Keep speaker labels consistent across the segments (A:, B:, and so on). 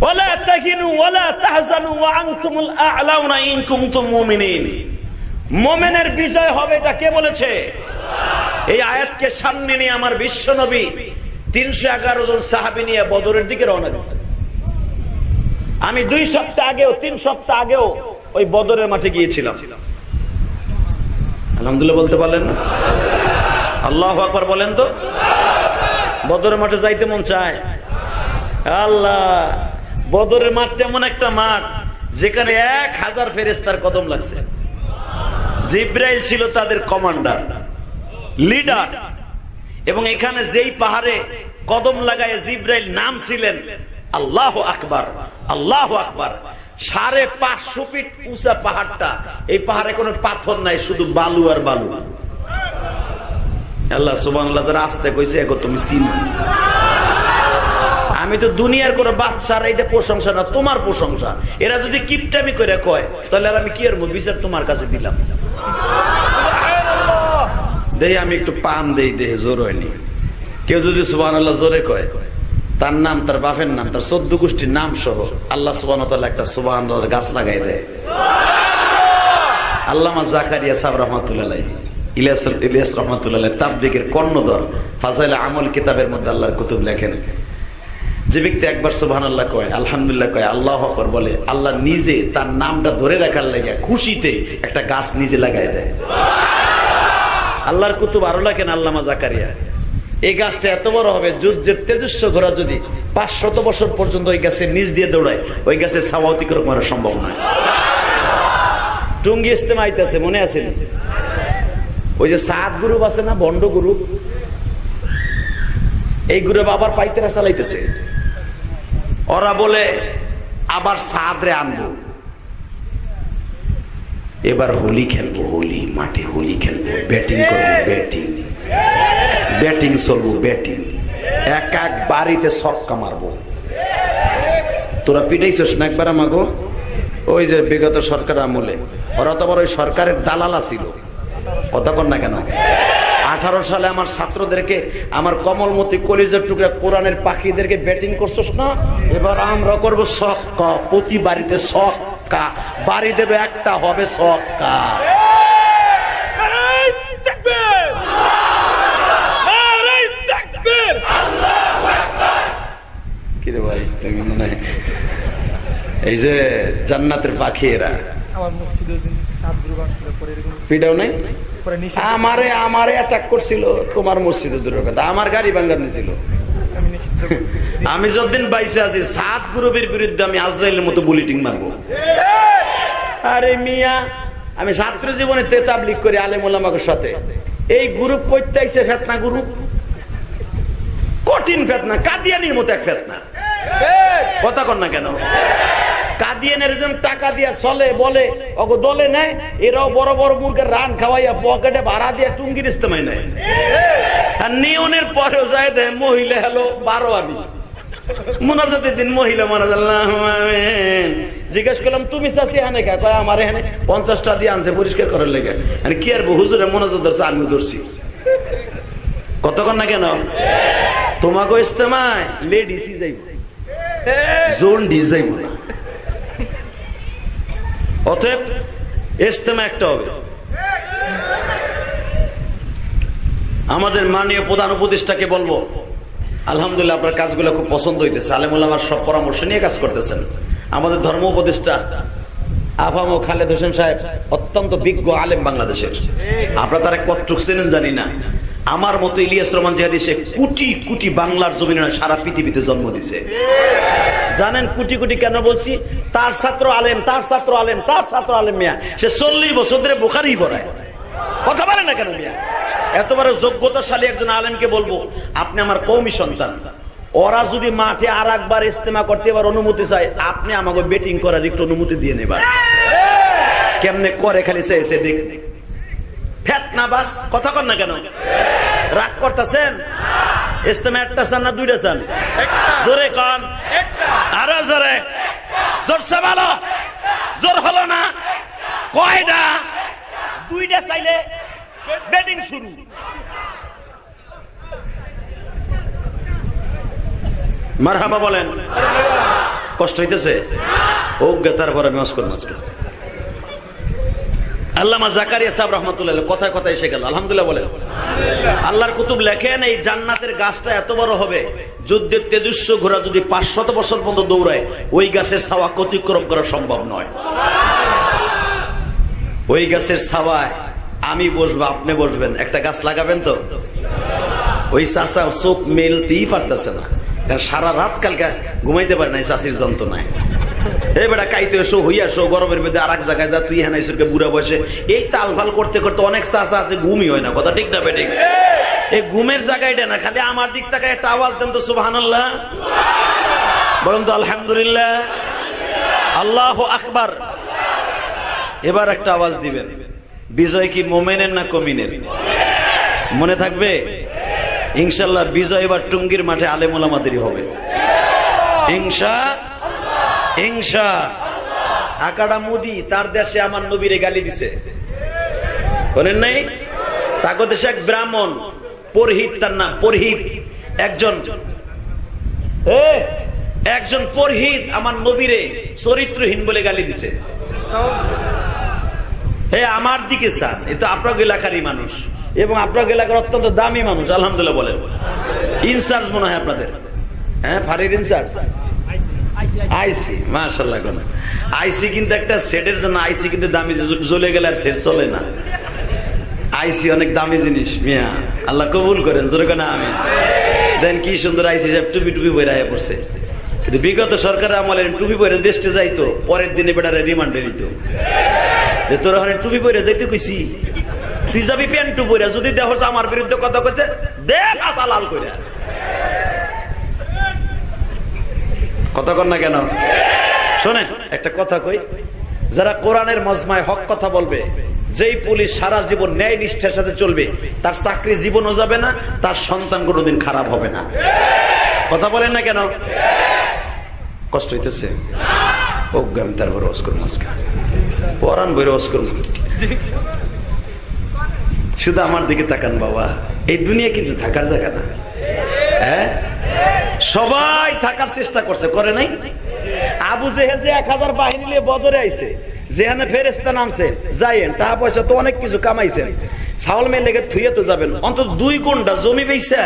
A: ওয়ালা তাহিনু ওয়ালা তাহজানু ওয়া আনতুমুল আ'লাউনা ইন কুনতুম মুমিনিন। মুমিনের বিজয় হবে, এটা কে বলেছে? এই আয়াতকে সামনে নিয়ে আমার বিশ্ব নবী 311 জন সাহাবী নিয়ে বদরের দিকে রওনা দিয়েছেন। আমি 2 সপ্তাহ আগেও 3 সপ্তাহ আগেও ওই বদরের মাঠে গিয়েছিলাম। আলহামদুলিল্লাহ বলতে পারলেন না? আল্লাহু আকবার বলেন তো। বদরের মাঠে যাইতে মন চায়। আল্লাহ, বদরের মাঠটা এমন একটা মাঠ যেখানে 1000 ফেরেশতার কদম লাগছে। জিবরাইল ছিল তাদের কমান্ডার, লিডার। এবং এখানে যেই পাহাড়ে কদম লাগায় জিবরাইল নামছিলেন, আল্লাহু আকবার, আল্লাহু আকবার। 550 ফিট উঁচা পাহাড়টা। এই পাহাড়ে কোনো পাথর নাই, শুধু বালু আর বালু। আল্লাহ সুবহানাল্লাহ, যারা আসতে কইছে এগো তুমি চিনো। আমি তো দুনিয়ার কোন বাদশার এইটা প্রশংসা না, তোমার প্রশংসা। এরা যদি কিপটামি করে কয় তাহলে আর আমি কি এর বিচার তোমার কাছে দিলাম। দেই আমি একটু পাম দেই, দেহে জোর হয়নি। কেউ যদি সুবহানাল্লাহ জোরে কয়, তার নাম, তার বাপের নাম, তার 14 গোষ্ঠীর নাম সহ আল্লাহ সুবহানাহু ওয়া তাআলা একটা সুবহানাল্লাহর গাছ লাগাই দেয়। আল্লামা জাকারিয়া সাহেব রাহমাতুল্লাহ আলাইহি, ইলিয়াস রাহমাতুল্লাহ আলাইহি তাবলিগের কর্ণধর, ফাজাইল আমল কিতাবের মধ্যে আল্লাহর কুতুব লেখেন। যে ব্যক্তি একবার সুবহানাল্লাহ কয়, আলহামদুলিল্লাহ কয়, আল্লাহু আকবার বলে, আল্লাহ নিজে তার নামটা ধরে রাখার লাগে খুশিতে একটা গাছ নিজে লাগাই দেয়। আল্লাহর কুতুব আরো লেখেন আল্লামা জাকারিয়া, এই গাছটা এত বড় হবে, যুদ্ধের তেজস্ব ঘোড়া যদি 500 বছর পর্যন্ত ওই গাছের নিচ দিয়ে দৌড়ায়, ওই গাছের ছাওয়া অতিক্রম করা সম্ভব নয়। টুঙ্গি ইস্তেমা আইতেছে, মনে আছে? ওই যে 7 গ্রুপ আছে না, ভণ্ড গ্রুপ, এই গ্রুপ আবার পাইতেরা চালাইতেছে। ওরা বলে আবার সাদরে আনবো, এবার হোলি খেলবো, হোলি মাঠে হোলি খেলবো, ব্যাটিং করবো, ব্যাটিং চলবো, ব্যাটিং এক বাড়িতে ছক্কা মারবো। তোরা পিটাইছিস না একবার আমাগো? ওই যে বিগত সরকার আমলে ওরা তো আবার ওই সরকারের দালালা ছিল। কথা কর না কেন? 18 সালে আমার ছাত্রদেরকে, আমার কমলমতি কলিজার টুকরা কোরআনের পাখিদেরকে ব্যাটিং করছস না, এবার আমরা করবো ছক্কা, প্রতি বাড়িতে ছক্কা, বাড়ি দেবে একটা, হবে ছক্কা। কিরে ভাই, তুমি মনে হয় এই যে জান্নাতের পাখি এরা। পিটাও নাই আমারে অ্যাটাক করছিল তোমার মসজিদে, দূরের কথা, আমার গাড়ি ভাঙানো ছিল। আমি যতদিন বাইসে আছি 7 গ্রুপের বিরুদ্ধে আমি আজরাইলের মতো বুলেটিন মারবো। আরে মিয়া, আমি ছাত্র জীবনে তাবলীগ করি আলেম ওলামাদের সাথে। এই গ্রুপ করতে আইছে ফেতনা গ্রুপ, কঠিন ফেতনা, কাদিয়ানির মতো এক ফেতনা। কথা কর না কেন? কাদিয়ানের টাকা দিয়া চলে, বলে ওগো দলে নেয়, এরাও বড় বড় মুরগের রান খাওয়াইয়া পকেটে ভাড়া দিয়া টুঙ্গির ইস্তেমায় নেয়। আর নিয়নের পরেও যায় দেয় মহিলা হলো 12 আনি মোনাজাতের দিন মহিলা মারা আল্লাহ আমিন। জিজ্ঞেস করলাম তুমি চাষি হানে কা? কয় আমার এখানে 50টা দিয়ে আনছে পরিষ্কার করার লেগে। মানে কি আর হুজুরে মোনাজাত ধরছে, আমিও ধরছি। কতক্ষণ না কেন? তোমাকে ইস্তেমায় লেডিসই যাইব, জন্ডিস যাইব না। অতএব ইস্তেমা একটা হবে। আমাদের মাননীয় প্রধান উপদেষ্টাকে বলবো, আলহামদুলিল্লাহ আপনার কাজগুলো খুব পছন্দ হইতেছে, আলেম ওলামার সব পরামর্শ নিয়ে কাজ করতেছেন। আমাদের ধর্ম উপদেষ্টা আফামো খালেদ হোসেন সাহেব অত্যন্ত বিজ্ঞ আলেম বাংলাদেশের। আপনারা তারা কতটুকু চেনেন জানি না। আমার মতো ইলিয়াস রহমান জিহাদি সে কোটি কোটি বাংলার জমিনে সারা পৃথিবীতে জন্ম দিছে। জানেন কোটি কোটি কেন বলছি? তার ছাত্র আলেম, তার ছাত্র আলেম, তার ছাত্র আলেম মিয়া সে 40 বছর ধরে বুখারী পড়ায়। কথা বলে না কেন মিয়া? এত বড় যোগ্যতাশালী একজন আলেমকে বলবো আপনি আমার কওমি সন্তান, ওরা যদি মাঠে আর একবার ইস্তেমা করতে এবার অনুমতি চায়, আপনি আমাকে ব্যাটিং করার একটু অনুমতি দিয়ে নেবার। কেমনে করে খালি চাইছে দেখ ফেতনা বাস। কথা কর না কেন? রাগ করতেছেন? ইস্তেমা একটা চান না দুইটা চান? জোরে কন, আরো জোরে, জোরছে ভালো, জোর হলো না। কয়টা? দুইটা চাইলে ব্যাটিং শুরু। মারহাবা বলেন। কষ্ট হইতেছে? অজ্ঞতার পর আমি অস্কর মাস করছি। আল্লামা জাকারিয়া সাহেব রহমতুল্লাহ কথায় কথায় এসে গেল। আলহামদুলিল্লাহ বলেন। আল্লাহর কুতুব লেখেন এই জান্নাতের গাছটা এত বড় হবে, যুদ্ধের তেজস্ব ঘোড়া যদি 500 বছর পর্যন্ত দৌড়ায় ওই গাছের ছাওয়া অতিক্রম করা সম্ভব নয়। ওই গাছের ছাওয়ায় আমি বসবো, আপনি বসবেন, একটা গাছ লাগাবেন তো? ওই চাচা চোখ মেলতেই পারতেছে না, কারণ সারা রাত কালকে ঘুমাইতে পারে না চাষির যন্ত্রণায়। এই বেটা কাইতে এসো হইয়া এসো, গরমের মধ্যে আর এক জায়গায় যা, তুই হ্যাঁ ঈশ্বরকে বুড়া বসে এই তাল ফাল করতে করতে অনেক চাষা আছে ঘুমই হয় না। কথা ঠিক না বেঠিক? এই ঘুমের জায়গাটা না, খালি আমার দিক থেকে একটা আওয়াজ দেন তো সুবহানাল্লাহ, বলুন তো আলহামদুলিল্লাহ, আল্লাহু আকবার। এবার একটা আওয়াজ দিবেন, বিজয় কি মোমেনের না কমিনের? মনে থাকবে ইনশাআল্লাহ। বিজয় এবার টুঙ্গির মাঠে আলেম ওলামাদেরই হবে ইনশা। আকাডা মোদি তার দেশে আমার নবীরে গালি দিছে, বলেন নাই? তাকে দেশে এক ব্রাহ্মণ পুরোহিত, তার নাম পুরোহিত, একজন পুরোহিত আমার নবীরে চরিত্রহীন বলে গালি দিছে। হে আমার দিকে চান, এ তো আপনার এলাকারই মানুষ এবং আপনার এলাকার অত্যন্ত দামি মানুষ। আলহামদুলিল্লাহ বলেন। ইনচার্জ মনে হয় আপনাদের, হ্যাঁ ফাঁড়ির ইনচার্জ আইসি, মাশাআল্লাহ। কোন আইসি কিন্তু একটা সেটের জন্য, আইসি কিন্তু দামি, জ্বলে গেলে আর সেট চলে না। আইসি অনেক দামি জিনিস মিয়া, আল্লাহ কবুল করেন, জোরে কেন আমি দেন। কি সুন্দর আইসি সাহেব টুপি টুপি বইরা হয়ে পড়ছে। কিন্তু বিগত সরকারের আমলে টুপি পরে দেশে যাইতো, পরের দিনে বেটারে রিমান্ডে নিত যে তোরা ওখানে টুপি পরে যাইতে কইছি, তুই যাবি প্যান্ট টু পরে, যদি দেখ আমার বিরুদ্ধে কথা কইছে দেখ আসা লাল করে। কথা কর না কেন? শোনেন একটা কথা কই, যারা কোরআনের মজমায় হক কথা বলবে, যেই পুলিশ সারা জীবন ন্যায় নিষ্ঠার সাথে চলবে, তার চাকরি জীবনও যাবে না, তার সন্তান কোনোদিন খারাপ হবে না। কথা বলেন না কেন? কষ্ট হইতেছে? অজ্ঞান তারপর অস্কর মাসকে পরান বইরে অস্কর মাসকে। শুধু আমার দিকে তাকান বাবা, এই দুনিয়া কিন্তু থাকার জায়গা না। হ্যাঁ, সবাই থাকার চেষ্টা করছে, করে নাই? আবু জেহেল যে 1000 বাহিনী নিয়ে বদরে আইছে, যেখানে ফেরেশতা নামছে, যাইয়েন, টাকা পয়সা তো অনেক কিছু কামাইছেন, ছাগল মেয়ে লেগে থুইয়ে তো যাবেন, অন্তত 2 ঘন্টা জমি বেইছা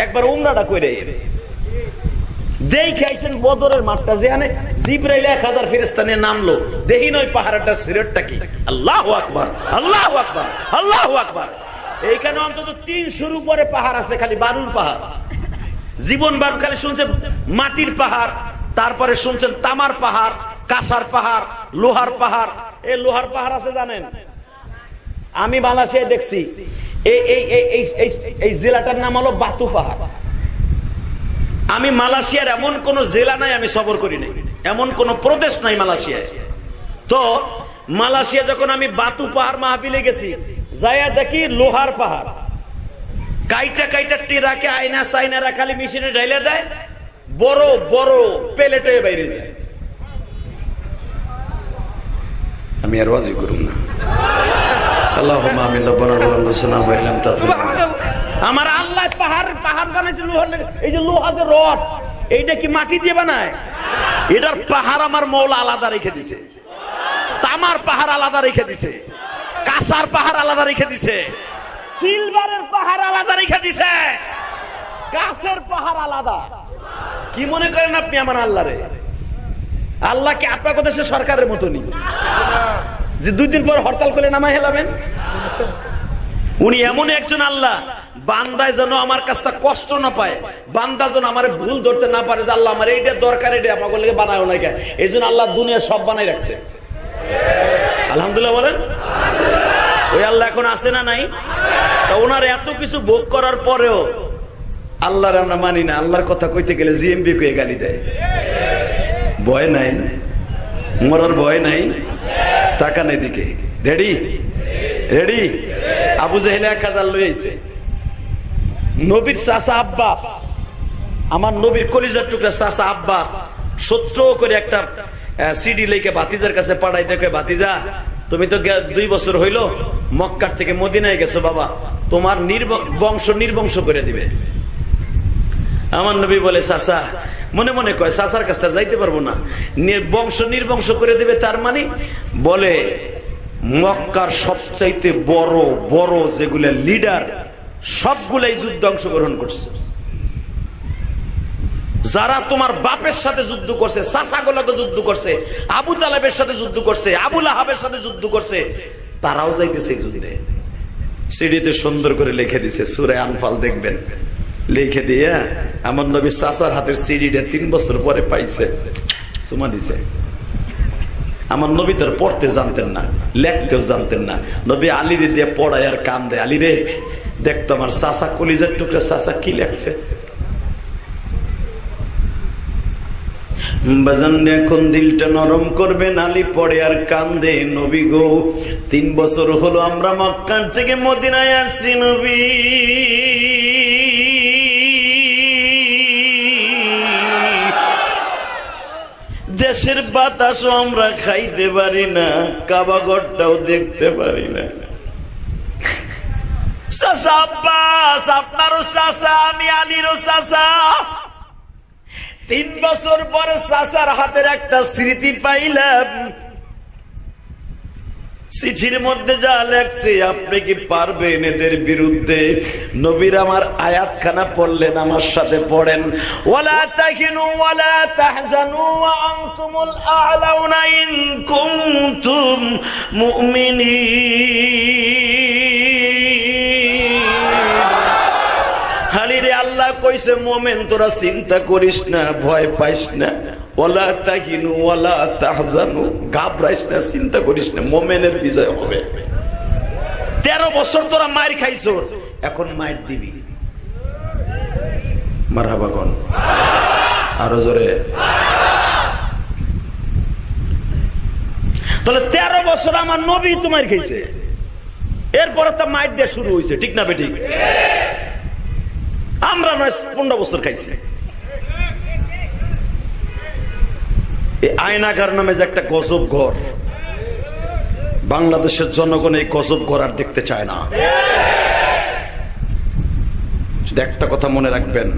A: একবার উমরাটা করে দেখে আইছেন বদরের মাঠটা, যেখানে জিবরাইল 1000 ফেরেশতা নিয়ে নামলো, দেখি নয় পাহাড়টা সিরেটটা কি। আল্লাহু আকবার, আল্লাহু আকবার, আল্লাহু আকবার। এইখানে অন্তত 300-র উপরে পাহাড় আছে, খালি বালুর পাহাড়। জীবন বার খালি শুনছেন মাটির পাহাড়, তারপরে শুনছেন তামার পাহাড়, কাঁসার পাহাড়, লোহার পাহাড়। এই লোহার পাহাড় আছে জানেন? আমি মালয়েশিয়ায় দেখছি এই জেলাটার নাম হলো বাতু পাহাড়। আমি মালয়েশিয়ার এমন কোন জেলা নাই আমি সফর করি নাই, এমন কোন প্রদেশ নাই মালয়েশিয়ায়। তো মালয়েশিয়া যখন আমি বাতু পাহাড় মাহফিলে গেছি, যাইয়া দেখি লোহার পাহাড়, কাইটা কাইটা টেরাকে আয়না সাইনারা খালি মেশিনে ঢাইলে দেয়, বড় বড় প্লেটে বাইরে যায়। আমি আর ওয়াজি করুম না। আল্লাহুম্মা আমিন। রব্বানা যালামনা আনফুসানা ওয়া ইল্লাম তাগফির লানা। আমার আল্লাহ পাহাড় বানাইছে লোহার। এই যে লোহা যে রড, এইটা কি মাটি দিয়ে বানায়? এটার পাহাড় আমার মওলা আলাদা রেখে দিছে, তামার পাহাড় আলাদা রেখে দিছে, কাঁসার পাহাড় আলাদা রেখে দিছে, সিলভারের পাহাড় আলাদা রেখে দিছে, কাঁচের পাহাড় আলাদা। কি মনে করেন আপনি আমার আল্লাহরে? আল্লাহ কি আপনার কথা সে সরকারের মতনই যে 2 দিন পর হরতাল করে নামাই হেলাবেন? উনি এমন একজন আল্লাহ, বান্দায় যেন আমার কাছটা কষ্ট না পায়, বান্দা যেন আমার ভুল ধরতে না পারে যে আল্লাহ আমার এইটা দরকার, এটা আমাকে লেগে বানায় না কেন। এই জন্য আল্লাহ দুনিয়া সব বানাই রাখছে। আলহামদুলিল্লাহ বলেন। ওই আল্লাহ এখন আছে না নাই? ওনার এত কিছু ভোগ করার পরেও আল্লাহর আমরা মানি না। আল্লাহর কথা কইতে গেলে জিএমপি কয়ে গালি দেয়। ভয় নাই, মরার ভয় নাই। টাকা নেই দিকে রেডি রেডি। আবু জেহেল 1000 লই আইছে। নবীর চাচা আব্বাস, আমার নবীর কলিজার টুকরা চাচা আব্বাস, 70 করে একটা সিডি লেকে ভাতিজার কাছে পাঠাই দেখে, ভাতিজা তুমি তো 2 বছর হইল মক্কার থেকে মদিনায় গেছো, বাবা তোমার বংশ নির্বংশ করে দিবে। আমার নবী বলে, চাচা মনে মনে কয় চাচার কাছে যাইতে পারবো না, বংশ নির্বংশ করে দেবে। তার মানে বলে মক্কার সবচাইতে বড় বড় যেগুলা লিডার সবগুলাই যুদ্ধে অংশগ্রহণ করছে। যারা তোমার বাপের সাথে যুদ্ধ করছে, চাচাগুলোকে যুদ্ধ করছে, আবু তালেবের সাথে যুদ্ধ করছে, আবু লাহাবের সাথে যুদ্ধ করছে, তারাও যাইতেছে যুদ্ধে। সিডিতে সুন্দর করে লিখে দিছে, সূরা আনফাল দেখবেন, লিখে দিয়ে আমার নবী চাচার হাতের সিডিটা 3 বছর পরে পাইছে, সুমা দিছে। আমার নবী তোর পড়তে জানতেন না, লেখতেও জানতেন না। নবী আলীরে দিয়ে পড়ায় আর কান দেয়, আলী রে দেখতো আমার চাচা কলিজার টুকরা চাচা কি লেখছে। বাজান এখন দিলটা নরম করবেন, আলী পড়ে আর কান্দে, নবী গো 3 বছর হলো আমরা মক্কা থেকে মদিনায় আসছি নবী, দেশের বাতাসও আমরা খাইতে পারি না, কাবা ঘরটাও দেখতে পারি না। চাচা আব্বাস আপনারও চাচা, আমি আলীরও চাচা। 3 বছর পরে চাচার হাতের একটা স্মৃতি পাইলাম, চিঠির মধ্যে যা লেখছে, আপনি কি পারবেন এদের বিরুদ্ধে? নবীর আমার আয়াতখানা পড়লেন, আমার সাথে পড়েন, ওয়ালা তাহিনু ওয়ালা তাহজানু ওয়া আনতুমুল আ'লাউনা ইন কুনতুম মুমিনিন। হালিরে আল্লাহ কইছে মুমিন তোরা চিন্তা করিস না, ভয় পাইস না, ওয়ালা তাহিনু ওয়ালা তাহজানু, ঘাবড়াইস না, চিন্তা করিস না, মুমিনের বিজয় হবে। 13 বছর তোরা মার খাইছো, এখন মার দিবি। মারহাবা কোন আরো জোরে। তাহলে 13 বছর আমার নবী তোমার খাইছে, এরপরে তো মার দিয়ে শুরু হয়েছে, ঠিক না বেঠিক? আমরা 15 বছর খাইছি। এই আয়নাঘর নামে যে একটা গজব ঘর, বাংলাদেশের জনগণ এই গজব ঘর আর দেখতে চায় না। একটা কথা মনে রাখবেন,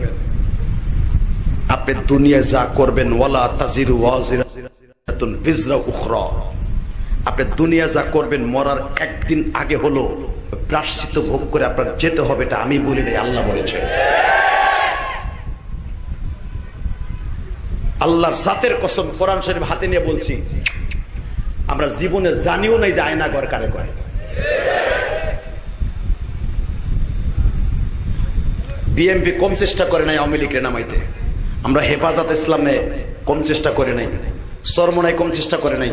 A: আপনি দুনিয়ায় যা করবেন, ওয়ালা তাজিরু ওয়াজিরাতুন বিজরা উখরা, আপনি দুনিয়া যা করবেন মরার একদিন আগে হলো প্রায়শ্চিত্ত ভোগ করে আপনার যেতে হবে। এটা আমি বলি নাই, আল্লাহ বলেছে। আল্লাহর জাতের কসম, কোরআন শরীফ হাতে নিয়ে বলছি, আমরা জীবনে জানিও নাই যে আয়না ঘর কারে কয়। বিএনপি কম চেষ্টা করে নাই আওয়ামী লীগের নামাইতে, আমরা হেফাজত ইসলামে কম চেষ্টা করে নাই, চরমনায় কম চেষ্টা করে নাই।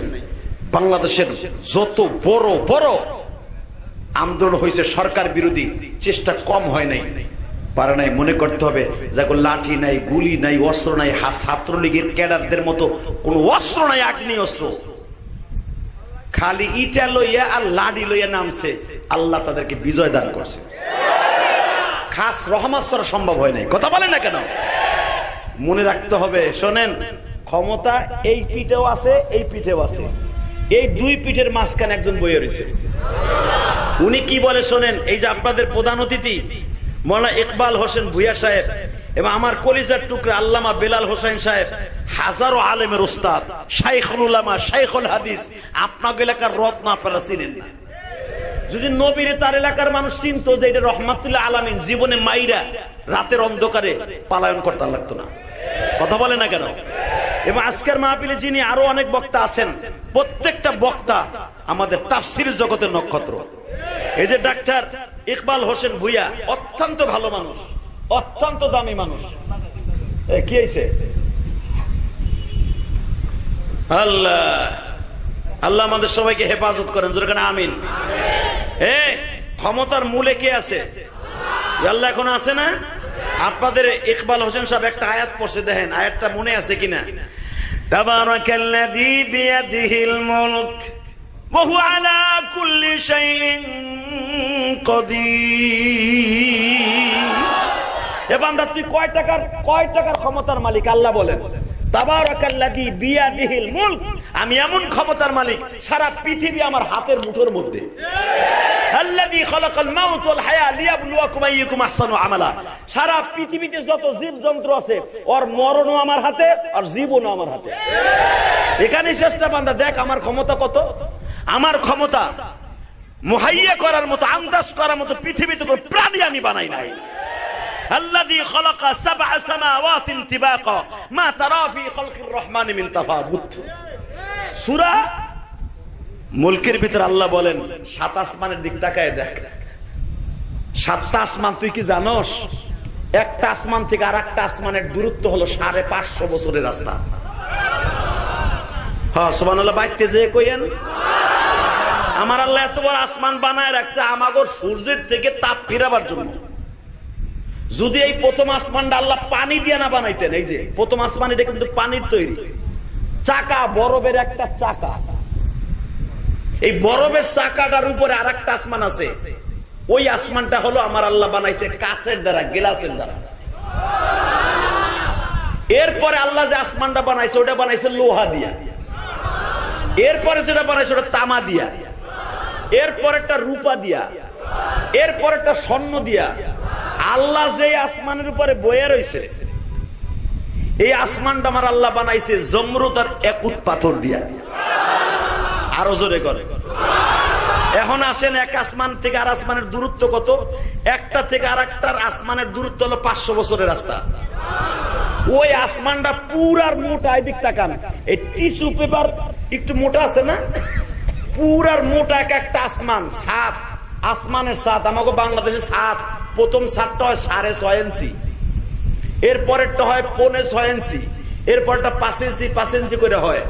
A: বাংলাদেশের যত বড় বড় আন্দোলন হয়েছে সরকার বিরোধী, চেষ্টা কম হয় নাই, পারে নাই। মনে করতে হবে যাকে লাঠি নাই, গুলি নাই, অস্ত্র নাই, ছাত্রলীগের ক্যাডারদের মতো কোন অস্ত্র নাই, আগ্নেয় অস্ত্র, খালি ইটা লইয়া আর লাঠি লইয়া নামছে, আল্লাহ তাদেরকে বিজয় দান করছে। খাস রহমত ছাড়া সম্ভব হয় নাই। কথা বলে না কেন? মনে রাখতে হবে, শোনেন, ক্ষমতা এই পিঠেও আছে, এই পিঠেও আছে, এই 2 পিঠের মাঝখানে একজন বইয়ে রয়েছে। উনি কি বলে শোনেন, এই যে আপনাদের প্রধান অতিথি মৌলানা ইকবাল হোসেন ভুইয়া সাহেব এবং আমার কলিজার টুকরা আল্লামা বেলাল হোসেন সাহেব, হাজারো আলেমের ওস্তাদ, শাইখুল উলামা, শাইখুল হাদিস, আপনার এলাকার রত্ন আপনারা চিনেন। যদি নবীরে তার এলাকার মানুষ চিনত যে এটা রহমাতুল্লাহ আলামিন, জীবনে মাইরা রাতের অন্ধকারে পালায়ন করতে লাগতো না। কথা বলে না কেন? এবং আজকের মাহফিলে যিনি আরো অনেক বক্তা আছেন, প্রত্যেকটা বক্তা আমাদের তাফসীর জগতের নক্ষত্র। এই যে ডাক্তার ইকবাল হোসেন ভুইয়া, অত্যন্ত ভালো মানুষ, অত্যন্ত দামি মানুষ। কি হয়েছে? আল্লাহ আল্লাহ আমাদের সবাইকে হেফাজত করেন, যেরকম আমিন। ক্ষমতার মূলে কে আছে? আল্লাহ এখন আছে না? আপনাদের ইকবাল হোসেন সাহেব একটা আয়াত পড়ছে, দেখেন আয়াতটা মনে আছে কিনা। তাবারাকাল্লাযী বিয়াদিহিল মুলক ওয়া হুয়া আলা কুল্লি শাইইন কাদির। এ বান্দা, তুই কয় টাকার ক্ষমতার মালিক? আল্লাহ বলেন, তাবারাকাল্লাযী বিয়াদিহিল মুলক, আমি এমন ক্ষমতার মালিক সারা পৃথিবী আমার হাতের মুঠোর মধ্যে। আল্লাযী খালাকাল মাউত ওয়াল হায়া লিয়াবলুয়াকুম আইয়ুকুম আহসানু আমালা। সারা পৃথিবীতে যত জীবজন্তু আছে ওর মরণও আমার হাতে আর জীবনও আমার হাতে। এখানে চেষ্টা বান্দা দেখ আমার ক্ষমতা কত। আমার ক্ষমতা মুহাইয়া করার মতো, আন্দাজ করার মতো পৃথিবীতে কোনো প্রাণী আমি বানাই নাই। আল্লাযী খালাকা সাবআ সামাওয়াতিন তিবাকা মা তারা ফি খালকির রহমানি মিন তাফাউত। সূরা মুলকের ভিতর আল্লাহ বলেন 7 আসমানের দিক তাকায় দেখ। 7টা আসমান তুই কি জানোস? একটা আসমান থেকে আরেকটা আসমানের দূরত্ব হলো 550 বছরের রাস্তা। হ্যাঁ সুবহানাল্লাহ, বাইতে যে কইেন আমার আল্লাহ এত বড় আসমান বানায় রাখছে আমাগর সূর্যের থেকে তাপ ফিরাবার জন্য। যদি এই প্রথম আসমানটা আল্লাহ পানি দিয়ে না বানাইতেন, এই যে প্রথম আসমান এটা কিন্তু পানির তৈরি, চাকা, বরফের একটা চাকা, এই বরফের চাকাটার উপরে আরেকটা আসমান আছে। ওই আসমানটা হলো আমার আল্লাহ বানাইছে কাচের দ্বারা, গ্লাসের দ্বারা। এরপরে আল্লাহ যে আসমানটা বানাইছে ওটা বানাইছে লোহা দিয়া। এরপরে যেটা বানাইছে ওটা তামা দিয়া। এরপর একটা রূপা দিয়া। এরপর একটা স্বর্ণ দিয়া। আল্লাহ যে আসমানের উপরে বয়ে রয়েছে এই আসমানটা আমার আল্লাহ বানাইছে জমরুদ আর একুত পাথর দিয়া। আরো জোরে করে। এখন আসেন এক আসমান থেকে আর আসমানের দূরত্ব কত? একটা থেকে আর একটার আসমানের দূরত্ব হলো 500 বছরের রাস্তা। ওই আসমানটা পুরার মোটা, এদিক তাকান, এই টিস্যু পেপার একটু মোটা আছে না, পুরার মোটা একটা আসমান। 7 আসমানের 7, আমাকে বাংলাদেশে 7। প্রথম 7টা হয় 6.5 ইঞ্চি, এরপরেরটা হয় 6.25 ইঞ্চি, এরপরটা 5 ইঞ্চি 5 ইঞ্চি করে হয়।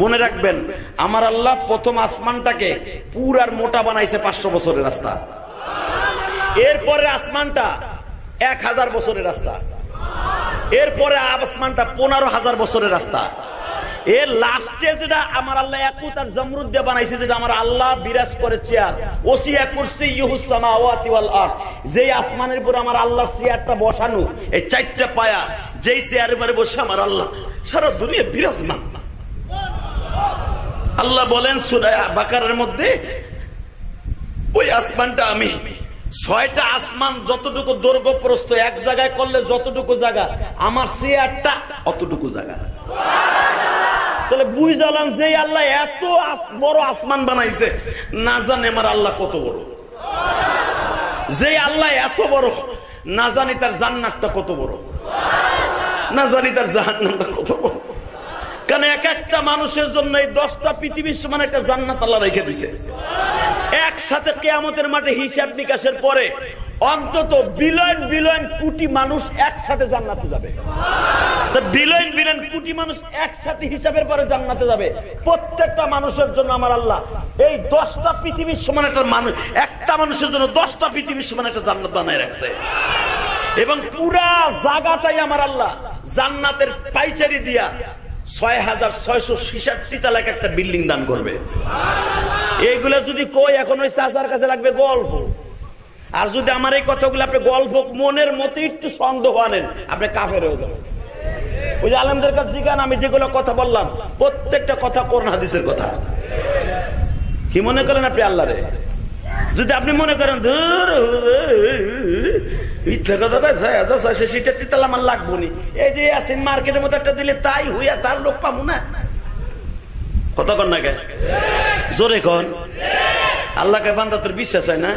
A: মনে রাখবেন আমার আল্লাহ প্রথম আসমানটাকে পুরার মোটা বানাইছে 500 বছরের রাস্তা। এরপরে আসমানটা 1000 বছরের রাস্তা। এরপরে আসমানটা 15,000 বছরের রাস্তা। এর লাস্টে যেটা আমার আল্লাহ একুত আর জমরুদ দিয়ে বানাইছে, যেটা আমার আল্লাহ বিরাজ করে চেয়ার, ওসিয়া কুরসিয়ুহুস সামাওয়াতি ওয়াল আরদ, যেই আসমানের উপর আমার আল্লাহর চেয়ারটা বসানো, এই 4টা পায়া যেই চেয়ারের উপরে বসে আমার আল্লাহ সারা দুনিয়া বিরাজমান। আল্লাহ বলেন সূরা বাকারার মধ্যে, ওই আসমানটা আমি 6টা আসমান যতটুকু দৈর্ঘ্য প্রস্থ এক জায়গায় করলে যতটুকু জায়গা, আমার চেয়ারটা অতটুকু জায়গা। তাহলে বুঝলাম যে আল্লাহ এত বড় আসমান বানাইছে, না জানে আমার আল্লাহ কত বড়। যে আল্লাহ এত বড়, না জানি তার জান্নাতটা কত বড়, না জানি তার জাহান্নামটা কত বড়। কারণ এক একটা মানুষের জন্য এই 10টা পৃথিবীর সমান একটা জান্নাত আল্লাহ রেখে দিয়েছে। একসাথে কিয়ামতের মাঠে হিসাব নিকাশের পরে অন্তত বিলিয়ন বিলিয়ন কোটি মানুষ একসাথে জান্নাতে যাবে। বিলিয়ন বিলিয়ন কোটি মানুষ একসাথে হিসাবের পরে জান্নাতে যাবে। প্রত্যেকটা মানুষের জন্য আমার আল্লাহ এই 10টা পৃথিবীর সমান একটা মানুষ, একটা মানুষের জন্য 10টা পৃথিবীর সমান একটা জান্নাত বানায় রাখছে। এবং পুরা জায়গাটাই আমার আল্লাহ জান্নাতের পাইচারি দিয়া 6,666 তালাক একটা বিল্ডিং দান করবে। এইগুলা যদি কই এখন ওই চাচার কাছে লাগবে গল্প। আর যদি আমার এই কথাগুলো আপনি গল্প মনের মতো একটু সন্দেহ আনেন, আপনি কাফের হয়ে যাবেন। ওই যে আলেমদের কাছে জিজ্ঞান, আমি যেগুলো কথা বললাম প্রত্যেকটা কথা কোরআন হাদিসের কথা। কি মনে করেন আপনি আল্লাহরে? যদি আপনি মনে করেন মিথ্যা কথা সেটা তিতাল আমার লাগবো নি, এই যে আসেন মার্কেটের মধ্যে একটা দিলে তাই হইয়া তার লোক পাবো না, কথা কন না কে জোরে কন। আল্লাহকে বান্দা তোর বিশ্বাস হয় না?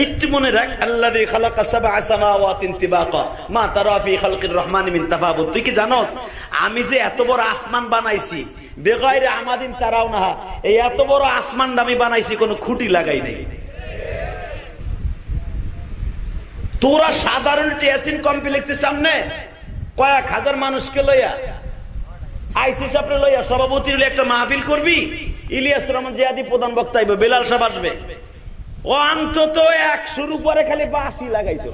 A: একটু মনে রাখ, আল্লাযী খালাকা সাবআ সামাওয়াতিন তিবাকা মা তারা ফি খালকির রহমানি মিন তাফাউত। তুই কি জানোস আমি যে এত বড় আসমান বানাইছি বেগাইরে আমাদিন তারাও না, এই এত বড় আসমানটা আমি বানাইছি কোনো খুঁটি লাগাই নাই। তোরা সাধারণ টিএসিন কমপ্লেক্সের সামনে কয়েক হাজার মানুষকে লইয়া আইসি সাহেব লইয়া সভাপতি একটা মাহফিল করবি, ইলিয়াস রহমান জিয়াদি প্রধান বক্তা আইবে, বেলাল সাহেব আসবে, অন্তত 100-র উপরে খালি বাঁশি লাগাইছো।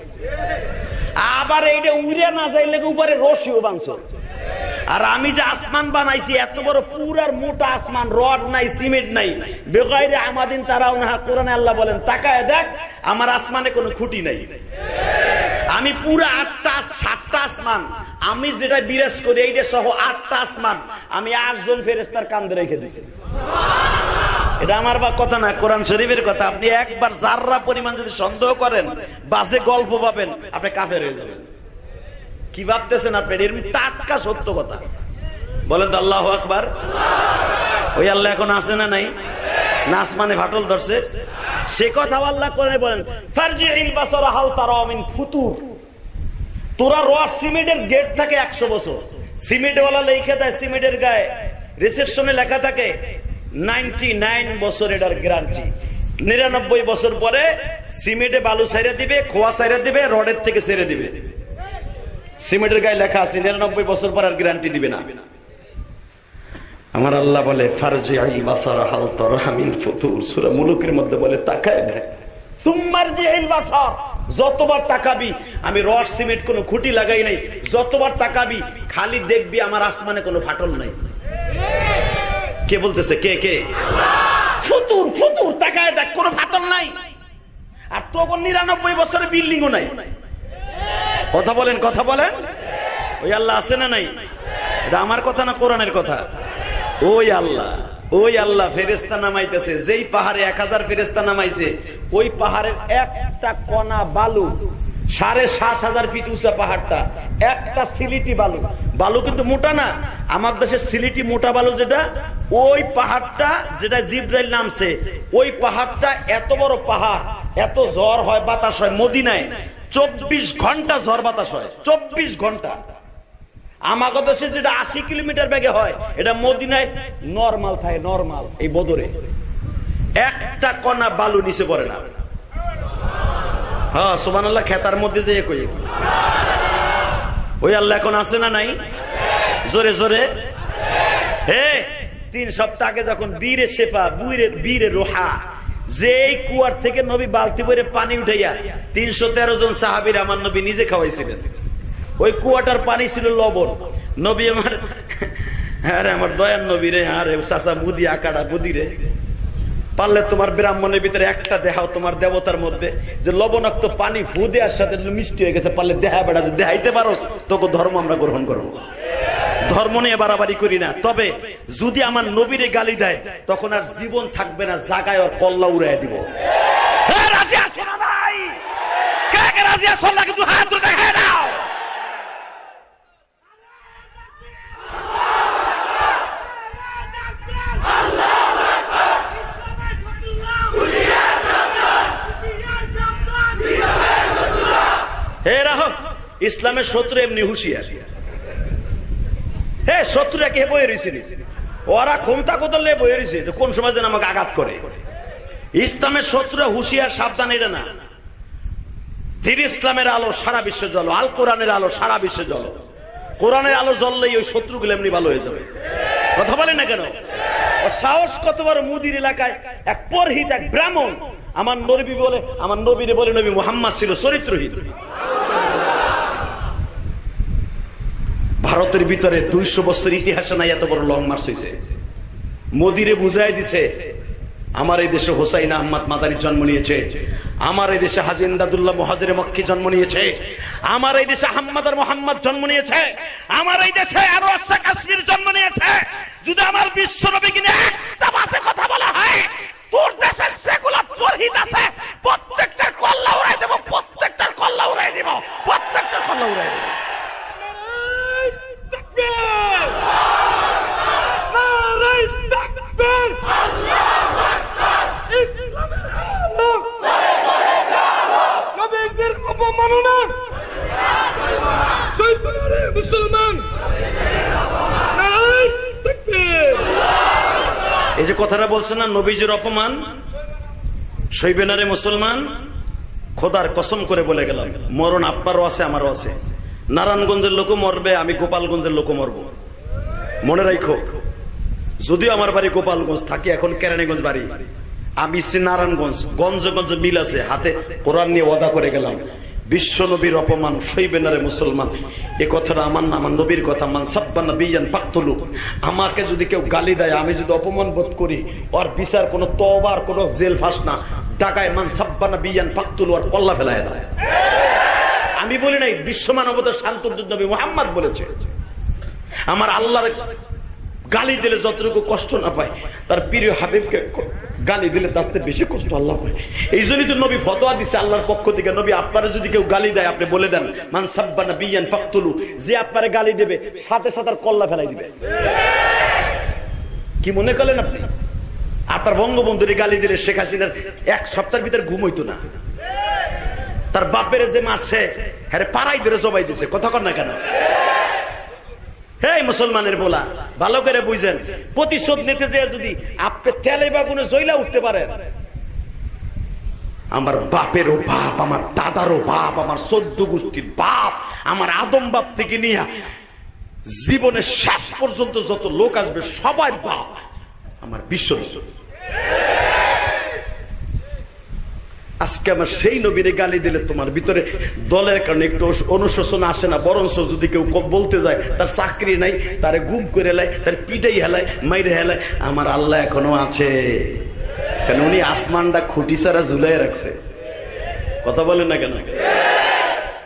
A: আবার এইটা উড়ে না যাইলে উপরে রশিও বাঁধছো। আর আমি যে আসমান বানাইছি এত বড় পুরার মোটা আসমান, রড নাই, সিমেন্ট নাই, বেগাইরে আমাদিন তারাও না। কোরআনে আল্লাহ বলেন তাকায় দেখ আমার আসমানে কোনো খুঁটি নাই। আমি পুরা 7টা আসমান, আমি যেটা বিরাজ করি এইটা সহ 8টা আসমান আমি 8 জন ফেরেশতার কাঁধে রেখে দিয়েছি। এটা আমার বা কথা না, কোরআন শরীফের কথা। আপনি একবার যাররা পরিমাণ যদি সন্দেহ করেন, বাজে গল্প পাবেন, আপনি কাফের হয়ে যাবেন। কি ভাবতেছেন আপনি? এরকম টাটকা সত্য কথা বলেন তো আল্লাহু আকবার। ওই আল্লাহ এখন আছে না নাই? না আসমানে ফাটল ধরছে? সে কথা আল্লাহ কোরআনে বলেন, ফারজিল বাসারা হাল তারা মিন ফুতুর। তোরা রড সিমেন্টের গেট থাকে 100 বছর, সিমেন্টওয়ালা লেখা দেয় সিমেন্টের গায়ে, রিসেপশনে লেখা থাকে 99 বছর এটার গ্যারান্টি। 99 বছর পরে সিমেন্টে বালু ছেড়ে দিবে, খোয়া ছেড়ে দিবে, রডের থেকে ছেড়ে দিবে। সিমেন্টের গায়ে লেখা আছে 99 বছর পর আর গ্যারান্টি দিবে না। আমার আল্লাহ বলে ফারজিল বাসারা হাল তারা মিন ফুতুর, সূরা মুলুকের মধ্যে বলে তাকায় দেখ। সুম্মারজিল বাসার, যতবার তাকাবি, আমি রড সিমেন্ট কোনো খুঁটি লাগাই নাই, যতবার তাকাবি খালি দেখবি আমার আসমানে কোনো ফাটল নাই। কে বলতেছে? কে কে? ফুতুর ফুতুর, তাকায় দেখ, কোনো ফাটল নাই। আর তখন 99 বছরের বিল্ডিংও নাই। কথা বলেন, কথা বলেন। ওই আল্লাহ আছে না নাই? এটা আমার কথা না কোরআনের কথা? ওই আল্লাহ, ওই আল্লাহ ফেরেশতা নামাইতেছে। যেই পাহাড়ে 1000 ফেরেশতা নামাইছে, ওই পাহাড়ের একটা কণা বালু, 7500 ফিট উঁচা পাহাড়টা, একটা সিলিটি বালু। বালু কিন্তু মোটা না, আমার দেশের সিলিটি মোটা বালু যেটা, ওই পাহাড়টা যেটা জিব্রাইল নামছে, ওই পাহাড়টা এত বড় পাহাড়, এত ঝড় হয়, বাতাস হয়। মদিনায় 24 ঘন্টা ঝড় বাতাস হয়, 24 ঘন্টা। আমাদের দেশে যেটা 80 কিলোমিটার বেগে হয়, এটা মদিনায় নরমাল থাকে, নরমাল। এই বদরে একটা কণা বালু নিচে পড়ে না। হ্যাঁ সুবহানাল্লাহ, খেতার মধ্যে যে কই। ওই আল্লাহ এখন আছে না নাই? জোরে জোরে। 3 সপ্তাহ আগে যখন বীরে শেফা, বীরে রোহা, যেই কুয়ার থেকে নবী বালতি ভরে পানি উঠাইয়া 313 জন সাহাবীর আমার নবী নিজে খাওয়াইছিলেন। ওই কুয়াটার পানি ছিল লবণ। নবী আমার, আরে আমার দয়ার নবী রে, আরে চাচা বুদি আকাড়া বুদি রে, পারলে তোমার ব্রাহ্মণের ভিতরে একটা দেখাও তোমার দেবতার মধ্যে, যে লবণাক্ত পানি ফু দেওয়ার সাথে মিষ্টি হয়ে গেছে, পারলে দেখা বেড়া, যদি দেখাইতে পারো তোকে ধর্ম আমরা গ্রহণ করবো। ধর্ম নিয়ে বাড়াবাড়ি করি না। তবে যদি আমার নবীরে গালি দেয়, তখন আর জীবন থাকবে না, জাগায় ওর কল্লা উড়াই দিব। রাজি আছো না ভাই? কে কে রাজি আছো? না কিন্তু হাত তুলে দেখায় দাও। ইসলামের শত্রু এমনি হুঁশিয়ার। হ্যাঁ, শত্রুরা কে বয়ে রয়েছে, ওরা ক্ষমতা কোথালে বয়ে রয়েছে, কোন সময় যেন আমাকে আঘাত করে। ইসলামের শত্রুরা হুঁশিয়ার, সাবধান। এটা না, দিন ইসলামের আলো সারা বিশ্বে জ্বলো, আল কোরআনের আলো সারা বিশ্বে জ্বলো। কোরআনের আলো জ্বললেই ওই শত্রুগুলো এমনি ভালো হয়ে যাবে। কথা বলেন না কেন? ও সাহস কত বড়! মুদির এলাকায় এক পরহিত, এক ব্রাহ্মণ আমার নবী বলে, আমার নবীরে বলে নবী মুহাম্মদ ছিল চরিত্রহীন। ভারতের ভিতরে 200 বছর ইতিহাসে নাই এত বড় লং মার্চ হয়েছে। মোদিরে বুঝাই দিছে, আমার এই দেশে হোসাইন আহমদ মাদানী জন্ম নিয়েছে, আমার এই দেশে হাজী ইমদাদুল্লাহ মুহাজিরে মক্কি জন্ম নিয়েছে, আমার এই দেশে আহমদ আর মোহাম্মদ জন্ম নিয়েছে, আমার এই দেশে আরো আশা কাশ্মীর জন্ম নিয়েছে। যদি আমার বিশ্ব নবী কিনে একটা ভাষায় কথা বলা হয়, তোর দেশের সেগুলো পরহিত আছে, প্রত্যেকটার কল্লা উড়াই দেব, প্রত্যেকটার কল্লা উড়াই দেব, প্রত্যেকটার কল্লা উড়াই দেব। এই যে কথাটা বলছেন না, নবীজির অপমান সইবে না রে মুসলমান। খোদার কসম করে বলে গেলাম, মরণ আপনারও আছে, আমারও আছে। নারায়ণগঞ্জের লোকও মরবে, আমি গোপালগঞ্জের লোকও মরবো। মনে রাখো, যদিও আমার বাড়ি গোপালগঞ্জ, থাকি এখন কেরানীগঞ্জ বাড়ি, আমি নারায়ণগঞ্জ, গঞ্জে গঞ্জে মিল আছে। হাতে কোরআন নিয়ে ওয়াদা করে গেলাম, বিশ্ব নবীর অপমান সইবে না রে মুসলমান। এ কথাটা আমার না, আমার নবীর কথা। মান সাব্বা নাবিয়ান ফাকতুলু, আমাকে যদি কেউ গালি দেয়, আমি যদি অপমান বোধ করি, ওর বিচার কোনো তওবার কোনো জেল ফাঁস না, টাকায় মান সাব্বা নাবিয়ান ফাকতুলু, আর কল্লা ফেলায় দেয়। আমি বলি নাই, বিশ্ব মানবতার শান্তর নবী মুহাম্মদ বলেছে। আমার আল্লাহর গালি দিলে যতটুকু কষ্ট না পায়, তার প্রিয় হাবিবকে গালি দিলে তার চেয়ে বেশি কষ্ট আল্লাহ পায়। এই জন্যই তো নবী ফতোয়া দিছে আল্লাহর পক্ষ থেকে, নবী আপনারা যদি কেউ গালি দেয় আপনি বলে দেন মান সাব্বা নাবিয়ান ফাকতুলু, যে আপনারে গালি দেবে সাথে সাথে তার কল্লা ফেলাই দিবে। কি মনে করলেন আপনি? আপনার বঙ্গবন্ধুর গালি দিলে শেখ হাসিনার এক সপ্তাহের ভিতরে ঘুম হইতো না। তার বাপের যে মারছে হ্যাঁ পাড়াই ধরে জবাই দিছে, কথা কর না কেন? এই মুসলমানের বলা ভালো করে বুঝেন, প্রতিশোধ নিতে যে যদি আপনি তেলে বাগুনে জইলা উঠতে পারেন, আমার বাপেরও বাপ, আমার দাদারও বাপ, আমার 14 গোষ্ঠীর বাপ, আমার আদম বাপ থেকে নিয়ে জীবনের শেষ পর্যন্ত যত লোক আসবে সবাই বাপ আমার বিশ্ব। আজকে আমার সেই নবীরে গালি দিলে তোমার ভিতরে দলের কারণে একটু অনুশোচনা আসে না, বরঞ্চ যদি কেউ বলতে যায় তার চাকরি নাই, তারে গুম করে হেলায়, তার পিটাই হেলায়, মাইরে হেলায়, আমার আল্লাহ এখনো আছে, কারণ উনি আসমানটা খুঁটি ছাড়া ঝুলাই রাখছে। কথা বলেন না কেন?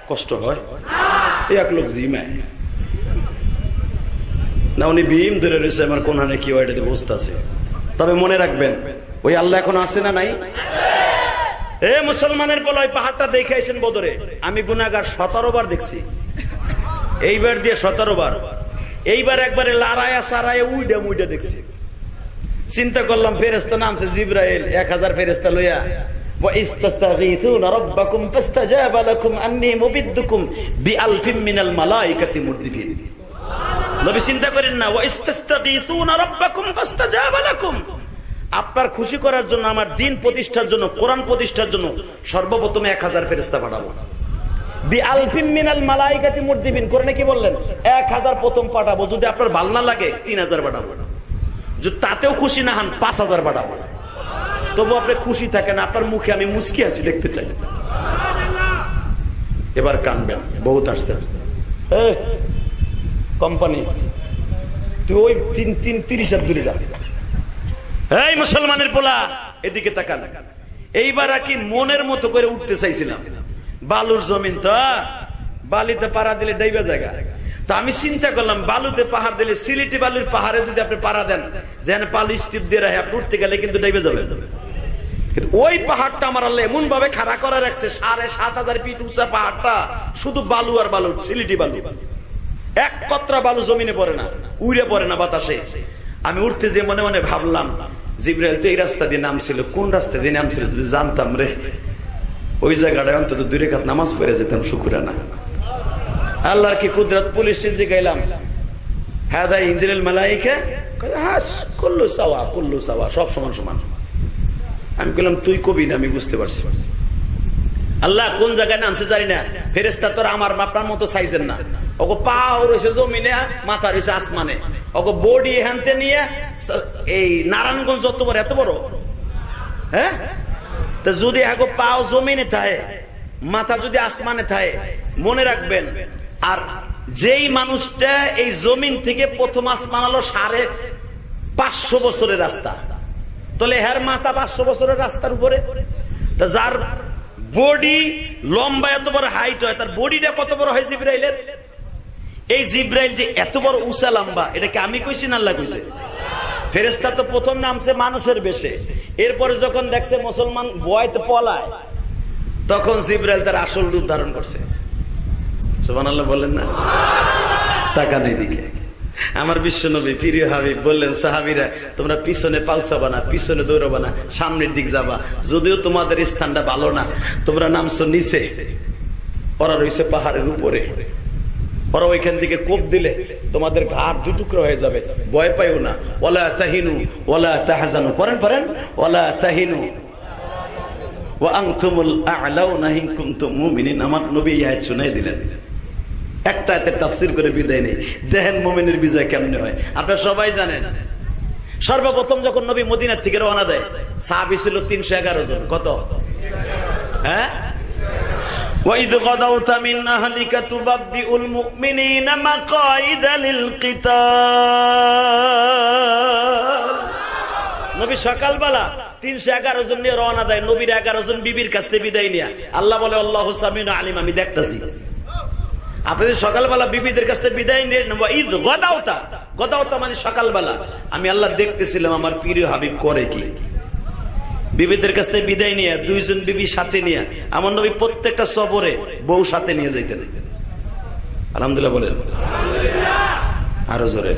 A: কষ্ট হয় এক লোক জিমায় না, উনি ভীম ধরে রয়েছে আমার কোনখানে কি হয় এটাতে বসতে আছে। তবে মনে রাখবেন ওই আল্লাহ এখন আছে না নাই? এ মুসলমানের বলা ওই পাহাড়টা দেখে আইছেন বদরে, আমি গুনাহগার 17 বার দেখছি, এইবার দিয়ে 17 বার, এইবার একবারে লারায়া সারায়া উইডা মুইডা দেখছি। চিন্তা করলাম ফেরেশতা নামছে জিবরাইল 1000 ফেরেশতা লইয়া, ওয়া ইস্তাগীথুনা রাব্বাকুম ফাস্তাজাবা লাকুম আন্নী মুবিদ্দুকুম বিআলফিম মিনাল মালায়েকাতি মুরদিফিন। নবী চিন্তা করেন না, ওয়া ইস্তাগীথুনা রাব্বাকুম ফাস্তাজাবা লাকুম, আপনার খুশি করার জন্য, আমার দিন প্রতিষ্ঠার জন্য, কোরআন প্রতিষ্ঠার জন্য সর্বপ্রথমে 1000 ফেরেশতা পাঠাবো। বিআলফিম মিনাল মালায়েকাতি মুরদিফিন, কোরআনে কি বললেন? 1000 প্রথম পাঠাবো, যদি আপনার ভালো না লাগে 3000 পাঠাবো, যদি তাতেও খুশি না হন 5000 পাঠাবো। তবু আপনি খুশি থাকেন, আপনার মুখে আমি মুস্কি আছি দেখতে চাই। এবার কানবেন, বহুত আসছে কোম্পানি, তুই ওই 30 দূরে যা। এই মুসলমানের পোলা এদিকে তাকান। এইবার কি মনের মতো করে উঠতে চাইছিলাম, বালুর জমিন তো, বালিতে পাড়া দিলে ডাইবা জায়গা, তা আমি চিন্তা করলাম বালুতে পাহাড় দিলে, সিলেটি বালুর পাহাড়ে যদি আপনি পাড়া দেন যেন পালু স্টিপ দিয়ে রাখে, আপনি উঠতে গেলে কিন্তু ডাইবে যাবেন। কিন্তু ওই পাহাড়টা আমার আল্লাহ এমন ভাবে খাড়া করে রাখছে, 7500 ফিট উঁচা পাহাড়টা, শুধু বালু আর বালু, সিলেটি বালু, এক কতরা বালু জমিনে পড়ে না, উড়ে পড়ে না বাতাসে। আমি উঠতে যে মনে মনে ভাবলাম, জিবরাইল তো এই রাস্তা দিয়ে নামছিল, কোন রাস্তা দিয়ে নামছিল যদি জানতাম রে, ওই জায়গাটায় অন্তত 2 রাকাত নামাজ পড়ে যেতাম, শুকরানা। আল্লাহর কি কুদরত, পুলিশ জিগাইলাম হাদা ইনজিলাল মালায়েকা, হাস কুল্লু সাওয়া, কুল্লু সাওয়া, সব সমান সমান। আমি বললাম তুই কবি না, আমি বুঝতে পারছি। আল্লাহ কোন জায়গায় নামছে জানি না, ফেরেশতা তোর আমার আপনার মতো সাইজের না, ওগো পাও রয়েছে জমিনে, মাথা রয়েছে আসমানে, ওগো বডি হানতে নিয়ে এই নারায়ণগঞ্জ যত বড় এত বড়, হ্যাঁ? তো যদি আগো পাও জমিনে থাকে, মাথা যদি আসমানে থাকে, মনে রাখবেন। আর যেই মানুষটা এই জমিন থেকে প্রথম আসমান আলো 550 বছরের রাস্তা, তাহলে হের মাথা 500 বছরের রাস্তার উপরে, তা যার বডি লম্বা এত বড় হাইট হয়, তার বডিটা কত বড় হয় জিবরাইলের? এই জিবরাইল যে এত বড় উঁচা লম্বা, এটা কি আমি কইছি না আল্লাহ কইছে? ফেরেশতা তো প্রথম নামছে মানুষের বেশে, এরপরে যখন দেখছে মুসলমান ভয়তে পলায়, তখন জিবরাইল তার আসল রূপ ধারণ করছে। সুবহানাল্লাহ বলেন না? তাকান এদিকে। আমার বিশ্ব নবী প্রিয় হাবিব বললেন, সাহাবীরা তোমরা পিছনে পাউসাবা না, পিছনে দৌড়াবা না, সামনের দিক যাবা। যদিও তোমাদের স্থানটা ভালো না, তোমরা নামছো নিচে, ওরা রয়েছে পাহাড়ের উপরে, ওরা ওইখান থেকে কোপ দিলে তোমাদের ঘাড় 2 টুকরো হয়ে যাবে, ভয় পাইও না। ওয়ালা তাহিনু ওয়ালা তাহজানু, পড়েন পড়েন, ওয়ালা তাহিনু ওয়া আনতুমুল আ'লাউনা ইন কুনতুম মুমিনিন। আমার নবী এই আয়াত শুনাই দিলেন, একটা আয়াতের তাফসীর করে বিদায় নেই। দেখেন মুমিনের বিজয় কেমনে হয়, আপনারা সবাই জানেন। সর্বপ্রথম যখন নবী মদিনা থেকে রওনা দেয়, সাহাবী ছিল 311 জন। কত? হ্যাঁ, وَإِذْ غَدَوْتَ مِنْ أَهْلِكَ تُبَوِّئُ الْمُؤْمِنِينَ مَقَاعِدَ لِلْقِتَالِ। নবী সকালবেলা 311 জন নিয়ে রওনা দেয়, নবীর 11 জন বিবির কাছ থেকে বিদায় নিয়ে। আল্লাহ বলে আল্লাহু সামিউন আলিম, আমি দেখতাছি। আপনাদের সকালবেলা বিবিদের কাছ থেকে বিদায় নিয়ে, ওয়াইদ গাদাউতা, কোথাও তো মানে সকালবেলা আমি আল্লাহ দেখতেছিলাম আমার প্রিয় হাবিব করে কি। বিবিদের কাছ থেকে বিদায় নিয়ে 2 জন বিবি সাথে নিয়ে আমার নবী প্রত্যেকটা সফরে বউ সাথে নিয়ে যাইতেন। আলহামদুলিল্লাহ বলেন, আরো জোরে।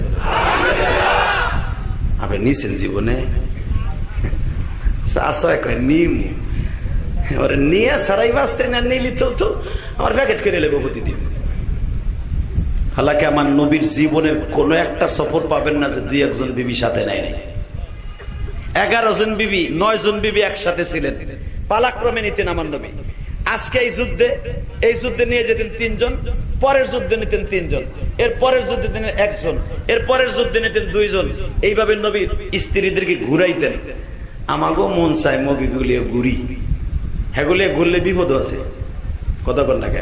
A: আপনি নিছেন জীবনে নিম নিয়ে সারাই বাস্তে না নিলি তো আমার প্যাকেট করে নেবো প্রতিদিন। হালাকি আমার নবীর জীবনের কোন একটা সফর পাবেন না যে 2-1 জন বিবি সাথে নাই নাই। 11 জন বিবি 9 জন বিবি একসাথে ছিলেন, পালাক্রমে নিতেন আমার নবী। আজকে এই যুদ্ধে নিয়ে যেতেন 3 জন, পরের যুদ্ধে নিতেন 3 জন, এর পরের যুদ্ধে নিতেন 1 জন, এর পরের যুদ্ধে নিতেন 2 জন। এইভাবে নবী স্ত্রীদেরকে ঘুরাইতেন। আমাগো মন চাই মগিগুলিয়ে ঘুরি, হেগুলিয়ে ঘুরলে বিপদ আছে। কথা কর না কে?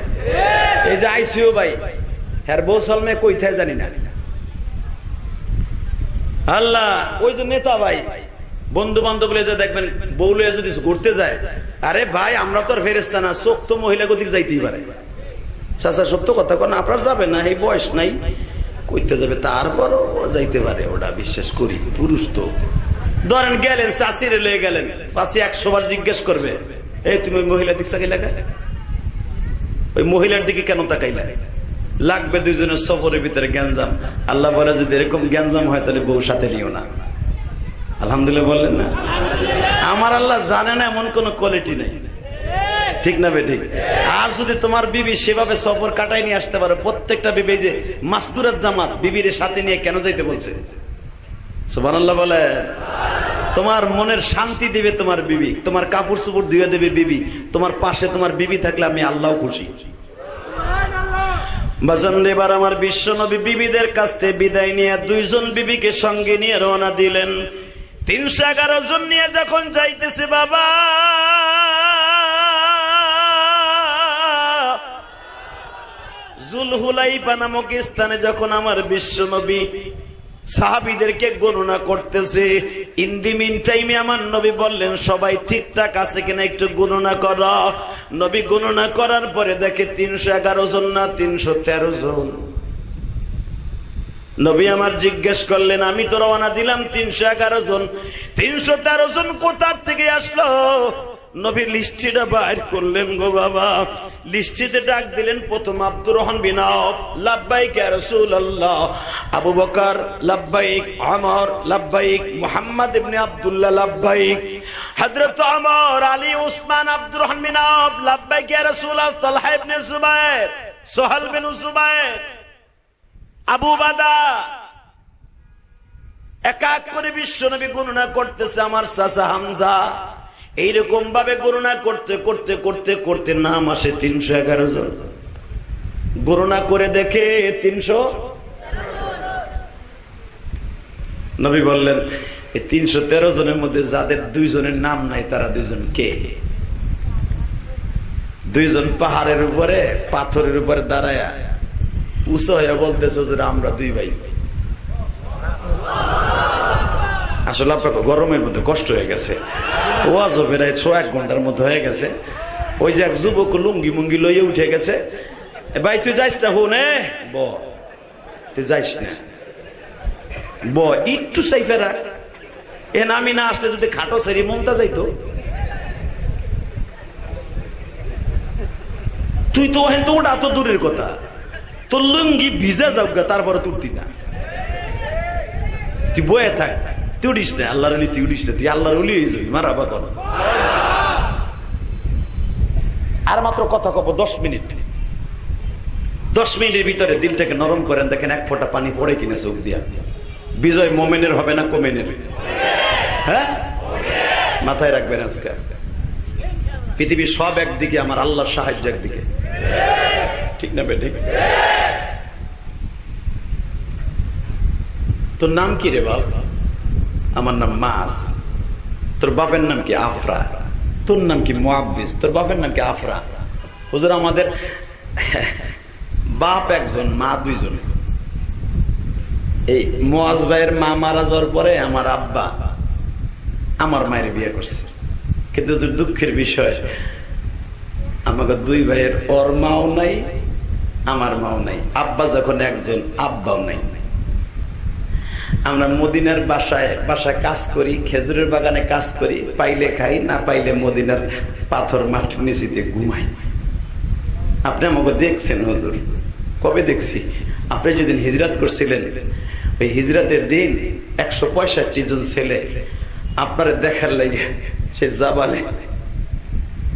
A: এই যে আইসিও ভাই হ্যার বউ সালমে কইথায় জানি না। আল্লাহ ওই যে নেতা ভাই বন্ধু বান্ধব যে দেখবেন বউ লইয়া যদি ঘুরতে যায়, আরে ভাই আমরা তো আর ফেরেশতা না, চোখ তো মহিলা গতিক যাইতেই পারে। চাচা সত্য কথা কোন আপনার যাবে না, এই বয়স নাই কইতে যাবে, তারপরও যাইতে পারে, ওটা বিশ্বাস করি। পুরুষ তো ধরেন গেলেন চাষিরে লয়ে গেলেন, পাশে 100 বার জিজ্ঞেস করবে, এই তুমি ওই মহিলা দিক চাকাইলা, ওই মহিলার দিকে কেন তাকাইলা? লাগবে 2 জনের সফরের ভিতরে গ্যাঞ্জাম। আল্লাহ বলে যদি এরকম গ্যাঞ্জাম হয় তাহলে বউ সাথে নিও না। আলহামদুলিল্লাহ বললেন না? আমার আল্লাহ জানে না এমন কোন কোয়ালিটি নাই, ঠিক না বে ঠিক? আর যদি তোমার বিবি সেভাবে সফর কাটাই নিয়ে আসতে পারে, প্রত্যেকটা বিবি যে মাস্তুরাত জামাত বিবির সাথে নিয়ে কেন যাইতে বলছে? সুবহানাল্লাহ বলে। তোমার মনের শান্তি দিবে তোমার বিবি, তোমার কাপড় চোপড় ধুয়ে দেবে বিবি, তোমার পাশে তোমার বিবি থাকলে আমি আল্লাহ খুশি। এবার আমার বিশ্ব নবী বিবিদের কাছ থেকে বিদায় নিয়ে 2 জন বিবিকে সঙ্গে নিয়ে রওনা দিলেন। 311 জন নিয়ে যখন যাইতেছে বাবা, জুলহুলাইফা নামক স্থানে যখন আমার বিশ্ব নবী সাহাবীদেরকে গণনা করতেছে, ইন দি মিন টাইমে আমার নবী বললেন সবাই ঠিকঠাক আছে কিনা একটু গণনা করো। নবী গণনা করার পরে দেখে 311 জন না 313 জন। নবী আমার জিজ্ঞেস করলেন, আমি তো রওনা দিলাম 311 জন, 313 জন কোথা থেকে আসলো? নবী লিস্টিটা বাইর করলেন গো বাবা। লিস্টিতে ডাক দিলেন প্রথম আব্দুর রহমান বিন আওফ, লাব্বাইক ইয়া রাসূলুল্লাহ। আবু বকর লাব্বাইক, ওমর লাব্বাইক, মুহাম্মদ ইবনে আব্দুল্লাহ লাব্বাইক, হযরত ওমর, আলী, উসমান, আব্দুর রহমান বিন আওফ লাব্বাইক ইয়া রাসূলুল্লাহ, তালহা ইবনে জুবায়ের, সোহেল বিন জুবায়ের, আবু বাদা। এক এক করে বিশ্বনবী গণনা করতেছে। আমার চাচা হামজা এইরকম ভাবে গণনা করতে করতে করতে করতে নাম আসে 311 জন। গণনা করে দেখে 300। নবী বললেন এই 313 জনের মধ্যে যাদের 2 জনের নাম নাই তারা 2 জন কে? 2 জন পাহাড়ের উপরে পাথরের উপরে দাঁড়ায় উঁচু হয়ে বলতেছে যে আমরা 2 ভাই। আসলে আপনার গরমের মধ্যে কষ্ট হয়ে গেছে, ওয়াজও বেড়ায় 1 ঘন্টার মধ্যে হয়ে গেছে। ওই যে এক যুবক লুঙ্গি মুঙ্গি লইয়ে উঠে গেছে, ভাই তুই যাইস না, হুনে ব তুই যাইস না, ব একটু সাইফেরা এ আমি না আসলে যদি খাটো সেরি মমতা যাইতো। তুই তো হেন তো ওটা এত দূরের কথা, তোর লুঙ্গি ভিজা যাক তারপরে তুলতি না, তুই বয়ে থাক, তুই উড়িস না, আল্লাহর আলী তুই উড়িস না, তুই আল্লাহর অলি হয়ে যাবি। মারাবা কর। আর মাত্র কথা কব 10 মিনিট। 10 মিনিটের ভিতরে দিলটাকে নরম করেন, দেখেন 1 ফোঁটা পানি পড়ে কিনা চোখ দিয়া। বিজয় মোমেনের হবে না কোমেনের? হ্যাঁ, মাথায় রাখবেন আজকে। পৃথিবীর সব একদিকে, আমার আল্লাহর সাহায্য একদিকে, ঠিক না বেঠিক? তোর নাম কি রে বাপ? আমার নাম মাস। তোর বাপের নাম কি? আফরা। তোর নাম কি? মুআব্বিস। তোর বাপের নাম কি? আফরা। হুজুর আমাদের বাপ একজন, মা 2 জন। এই মুআজ ভাইয়ের মা মারা যাওয়ার পরে আমার আব্বা আমার মায়ের বিয়ে করছে, কিন্তু দুঃখের বিষয় আমাকে 2 ভাইয়ের ওর মাও নাই আমার মাও নাই। আব্বা যখন একজন, আব্বাও নাই। আমরা মদিনার বাসায় কাজ করি, খেজুরের বাগানে কাজ করি, পাইলে খাই, না পাইলে মদিনার পাথর মাটির নিচেতে ঘুমাই। আপনি আমাকে দেখছেন হুজুর? কবে দেখছি? আপনি যেদিন হিজরত করছিলেন, ওই হিজরতের দিন 165 জন ছেলে আপনারা দেখার লাগে সে জাবালে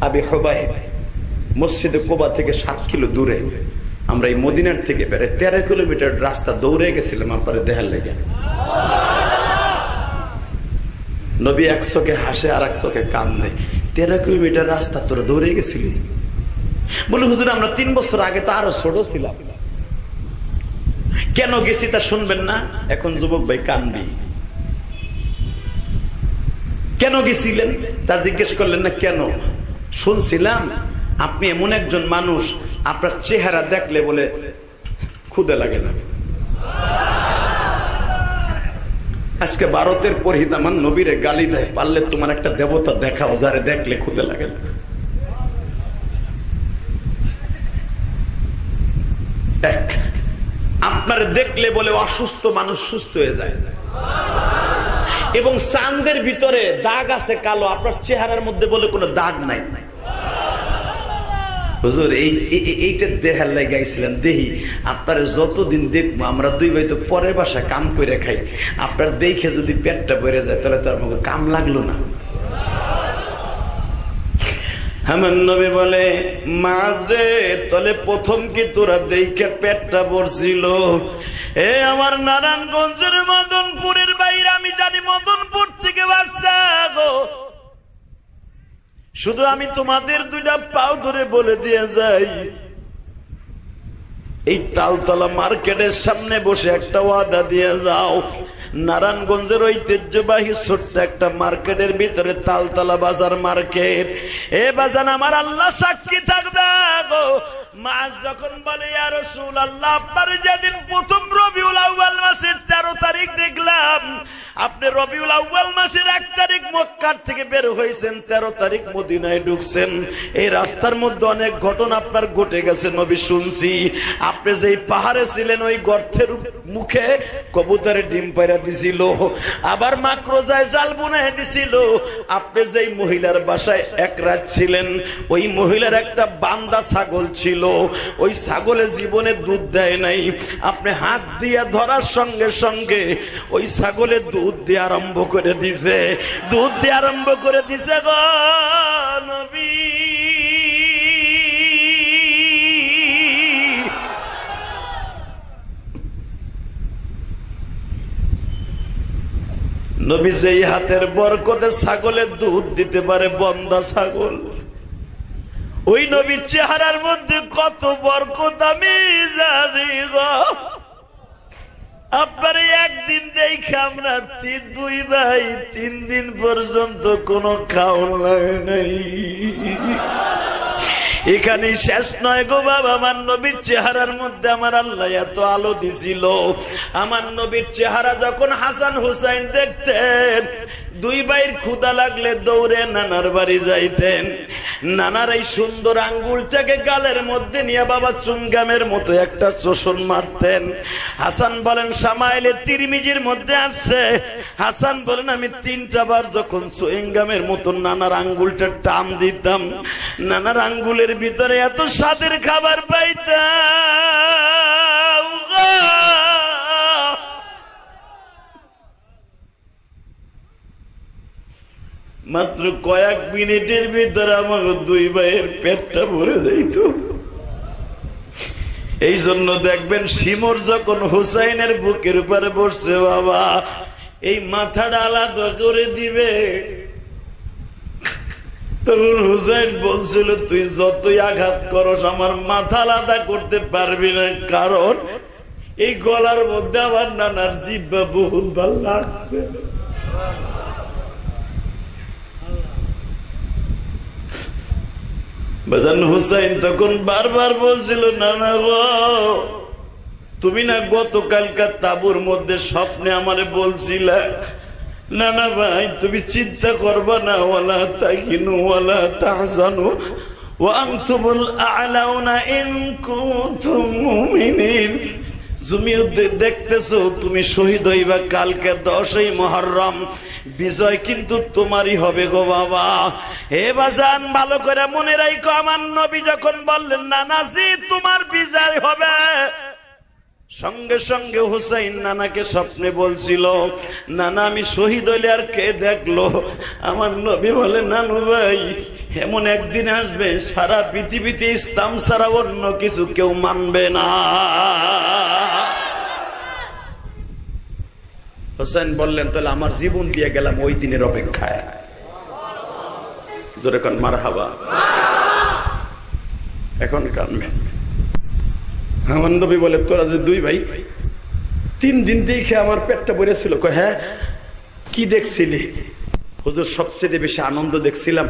A: আবি হুবাইব মসজিদে কুবা থেকে 7 কিলো দূরে, আমরা এই মদিনার থেকে প্রায় 13 কিলোমিটার রাস্তা দৌড়ে গেছিলাম আপনারা দেখার লাগে। নবী এক চোখে হাসে আর এক চোখে কান্দে। 13 কিলোমিটার রাস্তা তোরা দৌড়ে গেছিলি? বলে হুজুর আমরা 3 বছর আগে তো আরো ছোট ছিলাম। কেন গেছি তা শুনবেন না? এখন যুবক ভাই কানবি। কেন গেছিলেন তা জিজ্ঞেস করলেন না কেন? শুনছিলাম আপনি এমন একজন মানুষ, আপনার চেহারা দেখলে বলে ক্ষুধা লাগে না। আজকে ভারতের পুরোহিত আমার নবীরে গালি দেয়, পারলে তোমার একটা দেবতা দেখাও যারে দেখলে ক্ষুধা লাগে না। আপনারে দেখলে বলে অসুস্থ মানুষ সুস্থ হয়ে যায়। এবং চাঁদের ভিতরে দাগ আছে কালো, আপনার চেহারার মধ্যে বলে কোনো দাগ নাই। হুজুর এইটা দেখার লাগে আইছিলেন, দেহি আপনার যতদিন দেখবো, আমরা দুই ভাই তো পরের বাসায় কাম করে খাই, আপনার দেখে যদি পেটটা ভরে যায় তাহলে তো আমাকে কাম লাগলো না। আমার নবী বলে মাঝ রে তলে প্রথম কি তোরা দেখে পেটটা ভরছিল? এ আমার নারায়ণগঞ্জের মদনপুরের বাইরে, আমি জানি মদনপুর থেকে বাচ্চা গো, শুধু আমি তোমাদের 2টা পাও ধরে বলে দিয়ে যাই, এই তালতলা মার্কেটের সামনে বসে একটা ওয়াদা দিয়ে যাও। নারায়ণগঞ্জের ঐতিহ্যবাহী ছোট্ট একটা মার্কেটের ভিতরে তালতলা বাজার মার্কেট। এ বাজান আমার আল্লাহ সাক্ষী থাকবে গো, মাস যখন বলে ইয়া রাসূলুল্লাহ আপনার যেদিন প্রথম রবিউল আউয়াল মাসের 13 তারিখ দেখলাম, আপনি রবিউল আউয়াল মাসের 1 তারিখ মক্কা থেকে বের হয়েছেন, 13 তারিখ মদিনায় ঢুকছেন, এই রাস্তার মধ্যে অনেক ঘটনা আপনার ঘটে গেছে নবী শুনছি। আপনি যেই পাহাড়ে ছিলেন ওই গর্তের মুখে কবুতরের ডিম পায়রা দিছিল, আবার মাকড়সায় জাল বুনে দিছিল। আপনি যেই মহিলার বাসায় 1 রাত ছিলেন, ওই মহিলার একটা বান্দা ছাগল ছিল, ওই ছাগলে জীবনে দুধ দেয় নাই। আপনি হাত দিয়ে ধরার সঙ্গে সঙ্গে ওই ছাগলে দুধ দিয়ে আরম্ভ করে দিছে, দুধ দিয়ে আরম্ভ করে দিছে গো নবী। নবী যেই হাতের বরকতে ছাগলের দুধ দিতে পারে, বন্দা ছাগল, ওই নবীর চেহারার মধ্যে কত বরকত আমি জানি গো। আপনার একদিন দেখে আমরা 2 ভাই 3 দিন পর্যন্ত কোনো খাওয়া লাগে নাই। এখানে শেষ নয় গো বাবা, আমার নবীর চেহারার মধ্যে আমার আল্লাহ এত আলো দিছিল। আমার নবীর চেহারা যখন হাসান হুসাইন দেখতেন, 2 ভাইয়ের ক্ষুধা লাগলে দৌড়ে নানার বাড়ি যাইতেন। নানার এই সুন্দর আঙ্গুলটাকে গালের মধ্যে নিয়ে বাবা চুনগামের মতো একটা চোষণ মারতেন। হাসান বলেন সামাইলে তিরমিজির মধ্যে আসছে, হাসান বলেন আমি 3টা বার যখন চুইংগামের মতো নানার আঙ্গুলটা টান দিতাম, নানার আঙ্গুলের ভিতরে এত স্বাদের খাবার পাইতাম। মাত্র কয়েক মিনিটের ভিতরে আমার 2 ভাইয়ের পেটটা ভরে যাইত। এই জন্য দেখবেন শিমর যখন হুসাইনের বুকের উপরে বসছে, বাবা এই মাথাটা আলাদা করে দিবে, তখন হুসাইন বলছিল তুই যতই আঘাত করস আমার মাথা আলাদা করতে পারবি না, কারণ এই গলার মধ্যে আমার নানার জিহ্বা বহুত ভালো লাগছে। বাজান হুসাইন তখন বারবার বলছিল নানা গো, তুমি না গতকালকার তাবুর মধ্যে স্বপ্নে আমারে বলছিলা, নানা ভাই তুমি চিন্তা করবা না, ওয়ালা তাকিনু ওয়ালা তাহজানু ওয়া আনতুমুল আ'লাউনা ইন কুনতুম মুমিনিন। তুমি দেখতেছো তুমি শহীদ হইবা কালকে 10ই মুহররম, বিজয় কিন্তু তোমারই হবে গো বাবা। হে বাজান ভালো করে মনে রাখো, আমার নবী যখন বললেন নানাজি তোমার বিজয় হবে, সঙ্গে সঙ্গে হুসাইন নানাকে স্বপ্নে বলছিল, নানা আমি শহীদ হইলে আর কে দেখলো? আমার নবী বলে, নানু ভাই এমন একদিন আসবে সারা পৃথিবীতে ইসলাম ছাড়া অন্য কিছু কেউ মানবে না। হুসাইন বললেন, তাহলে আমার জীবন দিয়ে গেলাম ওই দিনের অপেক্ষায়। জোরে কান মারহাবা। এখন কানবে। আমার নবী বলে, তোরা যে দুই ভাই 3 দিন দেখে আমার পেটটা ভরেছিল। কয় হ্যাঁ, কি দেখছিলি? হুজুর সবচেয়ে বেশি আনন্দ দেখছিলাম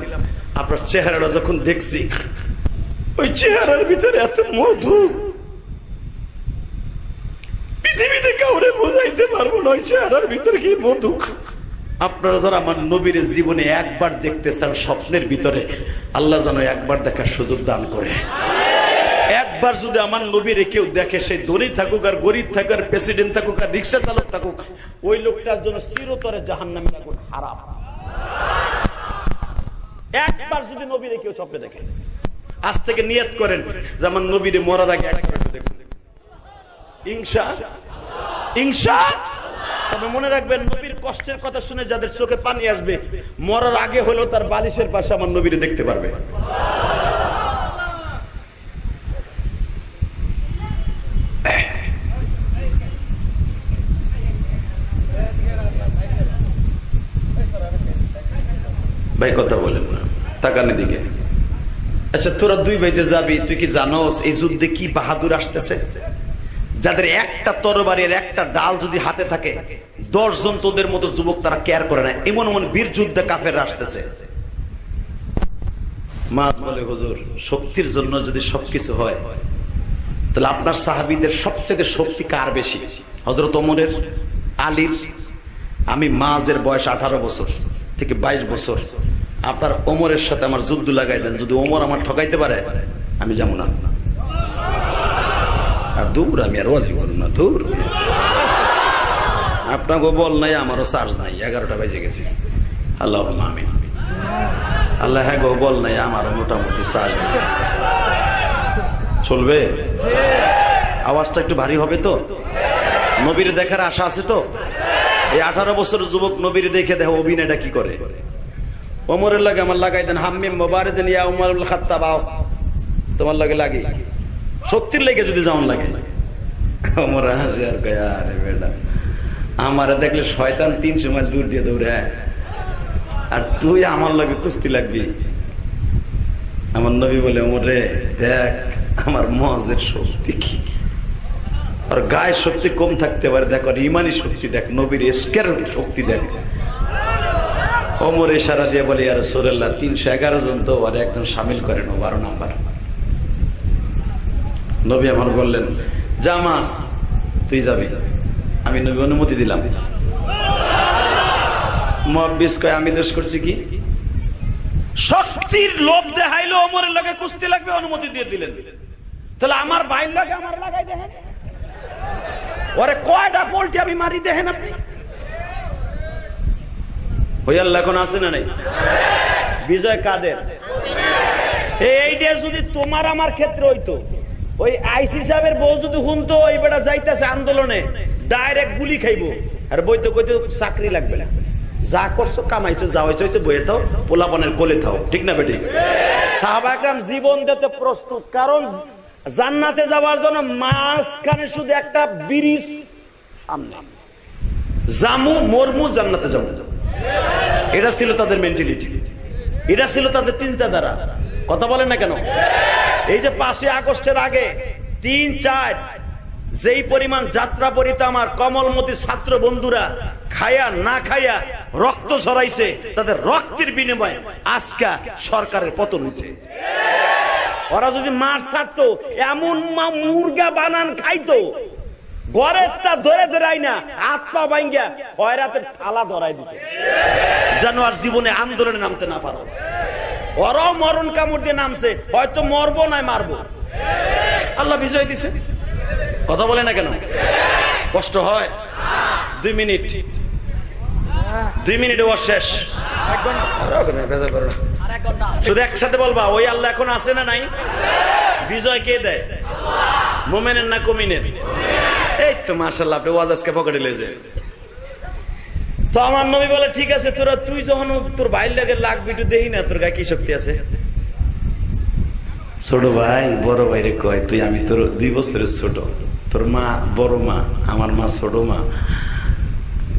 A: আপনার চেহারাটা যখন দেখছি, ওই চেহারার ভিতরে এত মধু পৃথিবীতে কাউরে বোঝাইতে পারবো না, ওই চেহারার ভিতরে কি মধু। আপনারা যারা আমার নবীর জীবনে একবার দেখতে চান স্বপ্নের ভিতরে, আল্লাহ যেন একবার দেখার সুযোগ দান করে। একবার যদি আমার নবীর কেউ দেখে, সে ধনী থাকুক আর গরিব থাকুক আর প্রেসিডেন্ট থাকুক আর রিক্সা চালক থাকুক, ওই লোকটার জন্য চিরতরে জাহান্নামের আগুন হারাম। একবার যদি নবীর কেউ স্বপ্নে দেখে, আজ থেকে নিয়ত করেন যে আমার নবীর মরার আগে একবার দেখুন, ইনশাআল্লাহ। তবে মনে রাখবেন, নবীর কষ্টের কথা শুনে যাদের চোখে পানি আসবে, মরার আগে হলেও তার বালিশের পাশে আমার নবীরে দেখতে পারবে। ভাই কথা বলেন না, তাকানের দিকে। আচ্ছা তোরা দুই ভাই যে যাবি, তুই কি জানোস এই যুদ্ধে কি বাহাদুর আসতেছে? যাদের একটা তরবারির একটা ডাল যদি হাতে থাকে, 10 জন তোদের মতো যুবক তারা কেয়ার করে না, এমন এমন বীর যুদ্ধে কাফের আসতেছে। মাঝ বলে, হুজুর শক্তির জন্য যদি সবকিছু হয়, তাহলে আপনার সাহাবীদের সবচেয়ে শক্তি কার বেশি? হযরত ওমরের, আলীর? আমি মাঝের বয়স 18 বছর থেকে 22 বছর। আপনার ওমরের সাথে আমার যুদ্ধ লাগাই দেন, যদি ওমর আমার ঠকাইতে পারে আমি যাবো না। আর দূর আমি আর ওয়াজি করব না, দূর। আপনাকে বল নাই, আমারও চার্জ নাই, 11টা বেজে গেছে। আল্লাহ আমিন। আল্লাহ হ্যাঁ গো বল নাই, আমারও মোটামুটি চার্জ নেই। চলবে? আওয়াজটা একটু ভারী হবে তো? নবীর দেখার আশা আছে তো? এই 18 বছরের যুবক নবীর দেখে দেখো অভিনয়টা কি করে। ওমরের লাগে আমার লাগাই দেন, হাম্মিম মুবারিদিন ইয়া উমরুল খাত্তাব, তোমার লাগে লাগে শক্তির লেগে যদি যাওন লাগে। ওমর হাসি আর কয়, আরে বেটা আমারে দেখলে শয়তান 300 মাইল দূর দিয়ে দৌড়ায়, আর তুই আমার লাগে কুস্তি লাগবি। আমার নবী বলে, ওমর রে দেখ আমার মজের শক্তি কি, আর গায়ে শক্তি কম থাকতে পারে, দেখ আর ইমানি শক্তি দেখ, নবীর ইশকের শক্তি দেখ। ওমর ইশারা দিয়ে বলে, ইয়া রাসূলুল্লাহ 311 জন তো, আর একজন শামিল করেন, ও 12 নাম্বার। নবী আমার বললেন, জামাস তুই যাবি। আমি নবী অনুমতি দিলাম। মুহাব্বিস কয়, আমি দোষ করছি কি? শক্তির লোভ দেখাইলো, ওমরের লগে কুস্তি লাগবে, অনুমতি দিয়ে দিলেন। তাহলে আমার ভাইয়ের লগে আমার লাগাই দেখেন, ওরে কয়টা পোল্টি আমি মারি দেখেন আপনি। ওই আল্লাহ এখন আছে না নাই? বিজয় কাদের? এইটা যদি তোমার আমার ক্ষেত্রে হইতো, ওই আইসি সাহেবের বউ যদি শুনতো ওই বেটা যাইতেছে আন্দোলনে, ডাইরেক্ট গুলি খাইবো, আর বইতে কইতে চাকরি লাগবে না, যা করছো কামাইছো, যা হয়েছে হয়েছে, বইয়ে থাও, পোলাপনের কোলে থাও, ঠিক না বেটি? সাহাবা একরাম জীবন দিতে প্রস্তুত, কারণ জান্নাতে যাওয়ার জন্য মাঝখানে শুধু একটা ব্রিজ সামনে, জামু মরমু জান্নাতে যাবো, এটা ছিল তাদের মেন্টালিটি, এটা ছিল তাদের চিন্তাধারা। কথা বলেন না কেন? এই যে 5ই আগস্টের আগে 3-4 যেই পরিমাণ যাত্রা পরিতে আমার কমলমতি ছাত্র বন্ধুরা খায়া না খায়া রক্ত ঝরাইছে, তাদের রক্তের বিনিময়ে আজকে সরকারের পতন হয়েছে। ওরা যদি মার ছাড়তো, এমন মুরগা বানান খাইতো, ঘরের তা ধরে ধরাই না, হাত পা ভাঙ্গা খয়রাতের থালা ধরাই দিত, যেন আর জীবনে আন্দোলনে নামতে না পারো। ওরাও মরণ কামড় দিয়ে নামছে, হয়তো মরবো না মারবো। আল্লাহ বিজয় দিছে। কথা বলে না কেন? কষ্ট হয়? 2 মিনিট, 2 মিনিটে ওয়াজ শেষ। শুধু একসাথে বলবা, ওই আল্লাহ এখন আছে না নাই? বিজয় কে দেয়? মোমেনের না কমিনের? এই তো মাশাআল্লাহ, আপনি ওয়াজ আজকে পকেটে লয়ে যায়। তো আমার নবী বলে, ঠিক আছে, তোরা তুই যখন তোর ভাইয়ের লাগে লাগবি, একটু দেখি না তোর গায়ে কি শক্তি আছে। ছোট ভাই বড় ভাইরে কয়, তুই আমি তোর 2 বছরের ছোট, তোর মা বড় মা, আমার মা ছোট মা,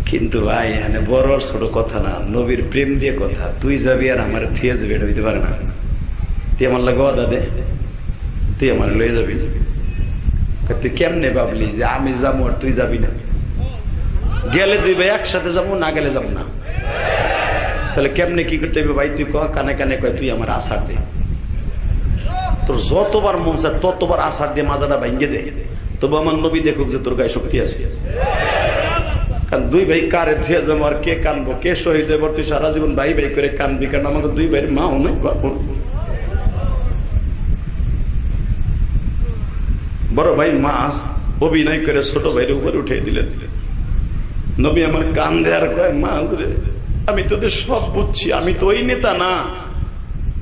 A: কিন্তু ভাই এখানে বড় আর ছোট কথা না, নবীর প্রেম দিয়ে কথা। তুই যাবি আর আমার থিয়ে যাবি, এটা হইতে পারে না। তুই আমার লাগে ওয়াদা দে, তুই আমার লয়ে যাবি। তুই কেমনে ভাবলি যে আমি যাবো আর তুই যাবি না? গেলে 2 ভাই একসাথে যাবো, না গেলে যাবো না। তাহলে কেমনে কি করতে হবে ভাই? তুই কয়, কানে কানে কয়, তুই আমার আসার দে। তোর যতবার মন চায় ততবার আসার দিয়ে মাজাটা ভাঙ্গে দে, তবু আমার নবী দেখুক যে তোর গায়ে শক্তি আছে। কারণ 2 ভাই কারে ধুয়ে যাবো আর কে কানবো, কে শহীদ যাবো? তুই সারা জীবন ভাই ভাই করে কানবি, কারণ আমাকে 2 ভাইয়ের মা অনেক বড় ভাই মাস অভিনয় করে ছোট ভাইয়ের উপরে উঠে দিলেন। নবী আমার কান দেয়ার কয়, মাস রে, আমি তোদের সব বুঝছি, আমি তো ওই নেতা না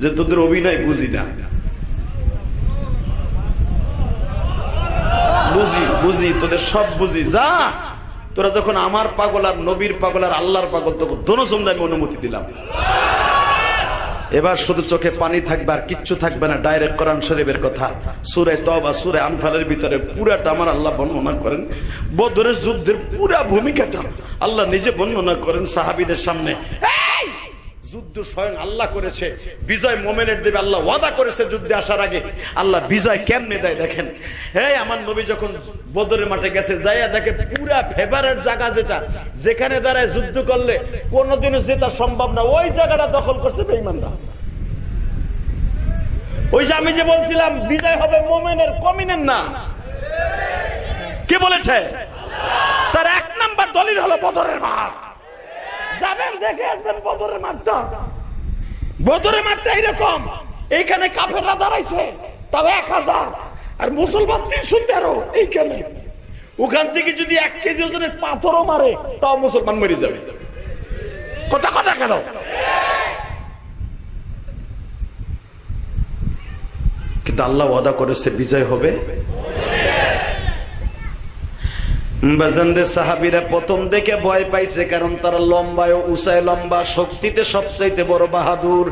A: যে তোদের অভিনয় বুঝি না। বুঝি তোদের সব বুঝি। যা, তোরা যখন আমার পাগল আর নবীর পাগল আর আল্লাহর পাগল, তখন দোনো সময় আমি অনুমতি দিলাম। এবার শুধু চোখে পানি থাকবে আর কিচ্ছু থাকবে না। ডাইরেক্ট কোরআন শরীফের কথা, সূরা তওবা, সূরা আনফালের ভিতরে পুরাটা আমার আল্লাহ বর্ণনা করেন। বদরের যুদ্ধের পুরা ভূমিকাটা আল্লাহ নিজে বর্ণনা করেন সাহাবীদের সামনে। যুদ্ধ স্বয়ং আল্লাহ করেছে, বিজয় মোমেনের দেবে আল্লাহ ওয়াদা করেছে। যুদ্ধে আসার আগে আল্লাহ বিজয় কেমনে দেয় দেখেন। এই আমার নবী যখন বদরের মাঠে গেছে, যাইয়া দেখে পুরা ফেভারেট জায়গা, যেটা যেখানে দাঁড়ায় যুদ্ধ করলে কোনোদিনও জেতা সম্ভব না, ওই জায়গাটা দখল করছে বেঈমানরা। ওই যে আমি যে বলছিলাম বিজয় হবে মোমেনের, কমিনের না। কে বলেছে? তার 1 নাম্বার দলিল হলো বদরের মাঠ। যাবেন দেখে আসবেন বদরের মাঠটা। বদরের মাঠটা এরকম, এইখানে কাফেররা দাঁড়াইছে তাও 1000 আর মুসলমান 313 এইখানে। ওখান থেকে যদি 1 কেজি ওজনের পাথরও মারে তাও মুসলমান মরে যাবে। কথা কথা কেন? কিন্তু আল্লাহ ওয়াদা করেছে বিজয় হবে। সাহাবীরা প্রথম দেখে ভয় পাইছে, কারণ তারা লম্বায় উঁচায় লম্বা, শক্তিতে সবচাইতে বড় বাহাদুর।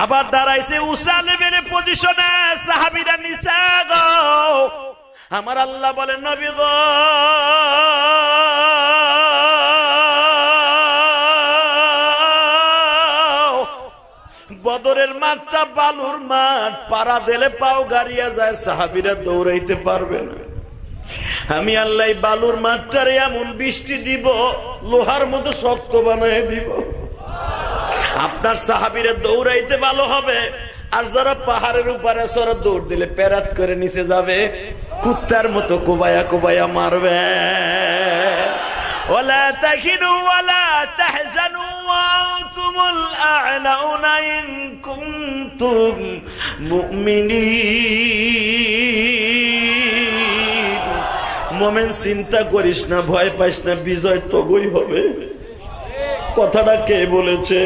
A: আবার দাঁড়াইছে উঁচা লেভেলের পজিশনে, সাহাবীরা নিচে গো। আমার আল্লাহ বলেন, নবী গো, বদরের মাঠটা বালুর মাঠ, পাড়া দিলে পাও গাড়িয়া যায়, সাহাবীরা দৌড়াইতে পারবে না। আমি আল্লাহ বালুর মাঠটারে এমন বৃষ্টি দিব, লোহার মতো শক্ত বানায় দিব। আপনার সাহাবীরা দৌড়াইতে ভালো হবে, আর যারা পাহাড়ের উপরে সরা দৌড় দিলে পেরাত করে নিচে যাবে, কুত্তার মতো কোবায়া কোবায়া মারবে। ওয়ালা তাহিনু ওয়ালা তাহজানু ওয়া আনতুমুল আ'লাউনা ইন কুনতুম মুমিনিন। মোমেন চিন্তা করিস না, ভয় পাইস না, বিজয় তোগই হবে। কথাটা কে বলেছে?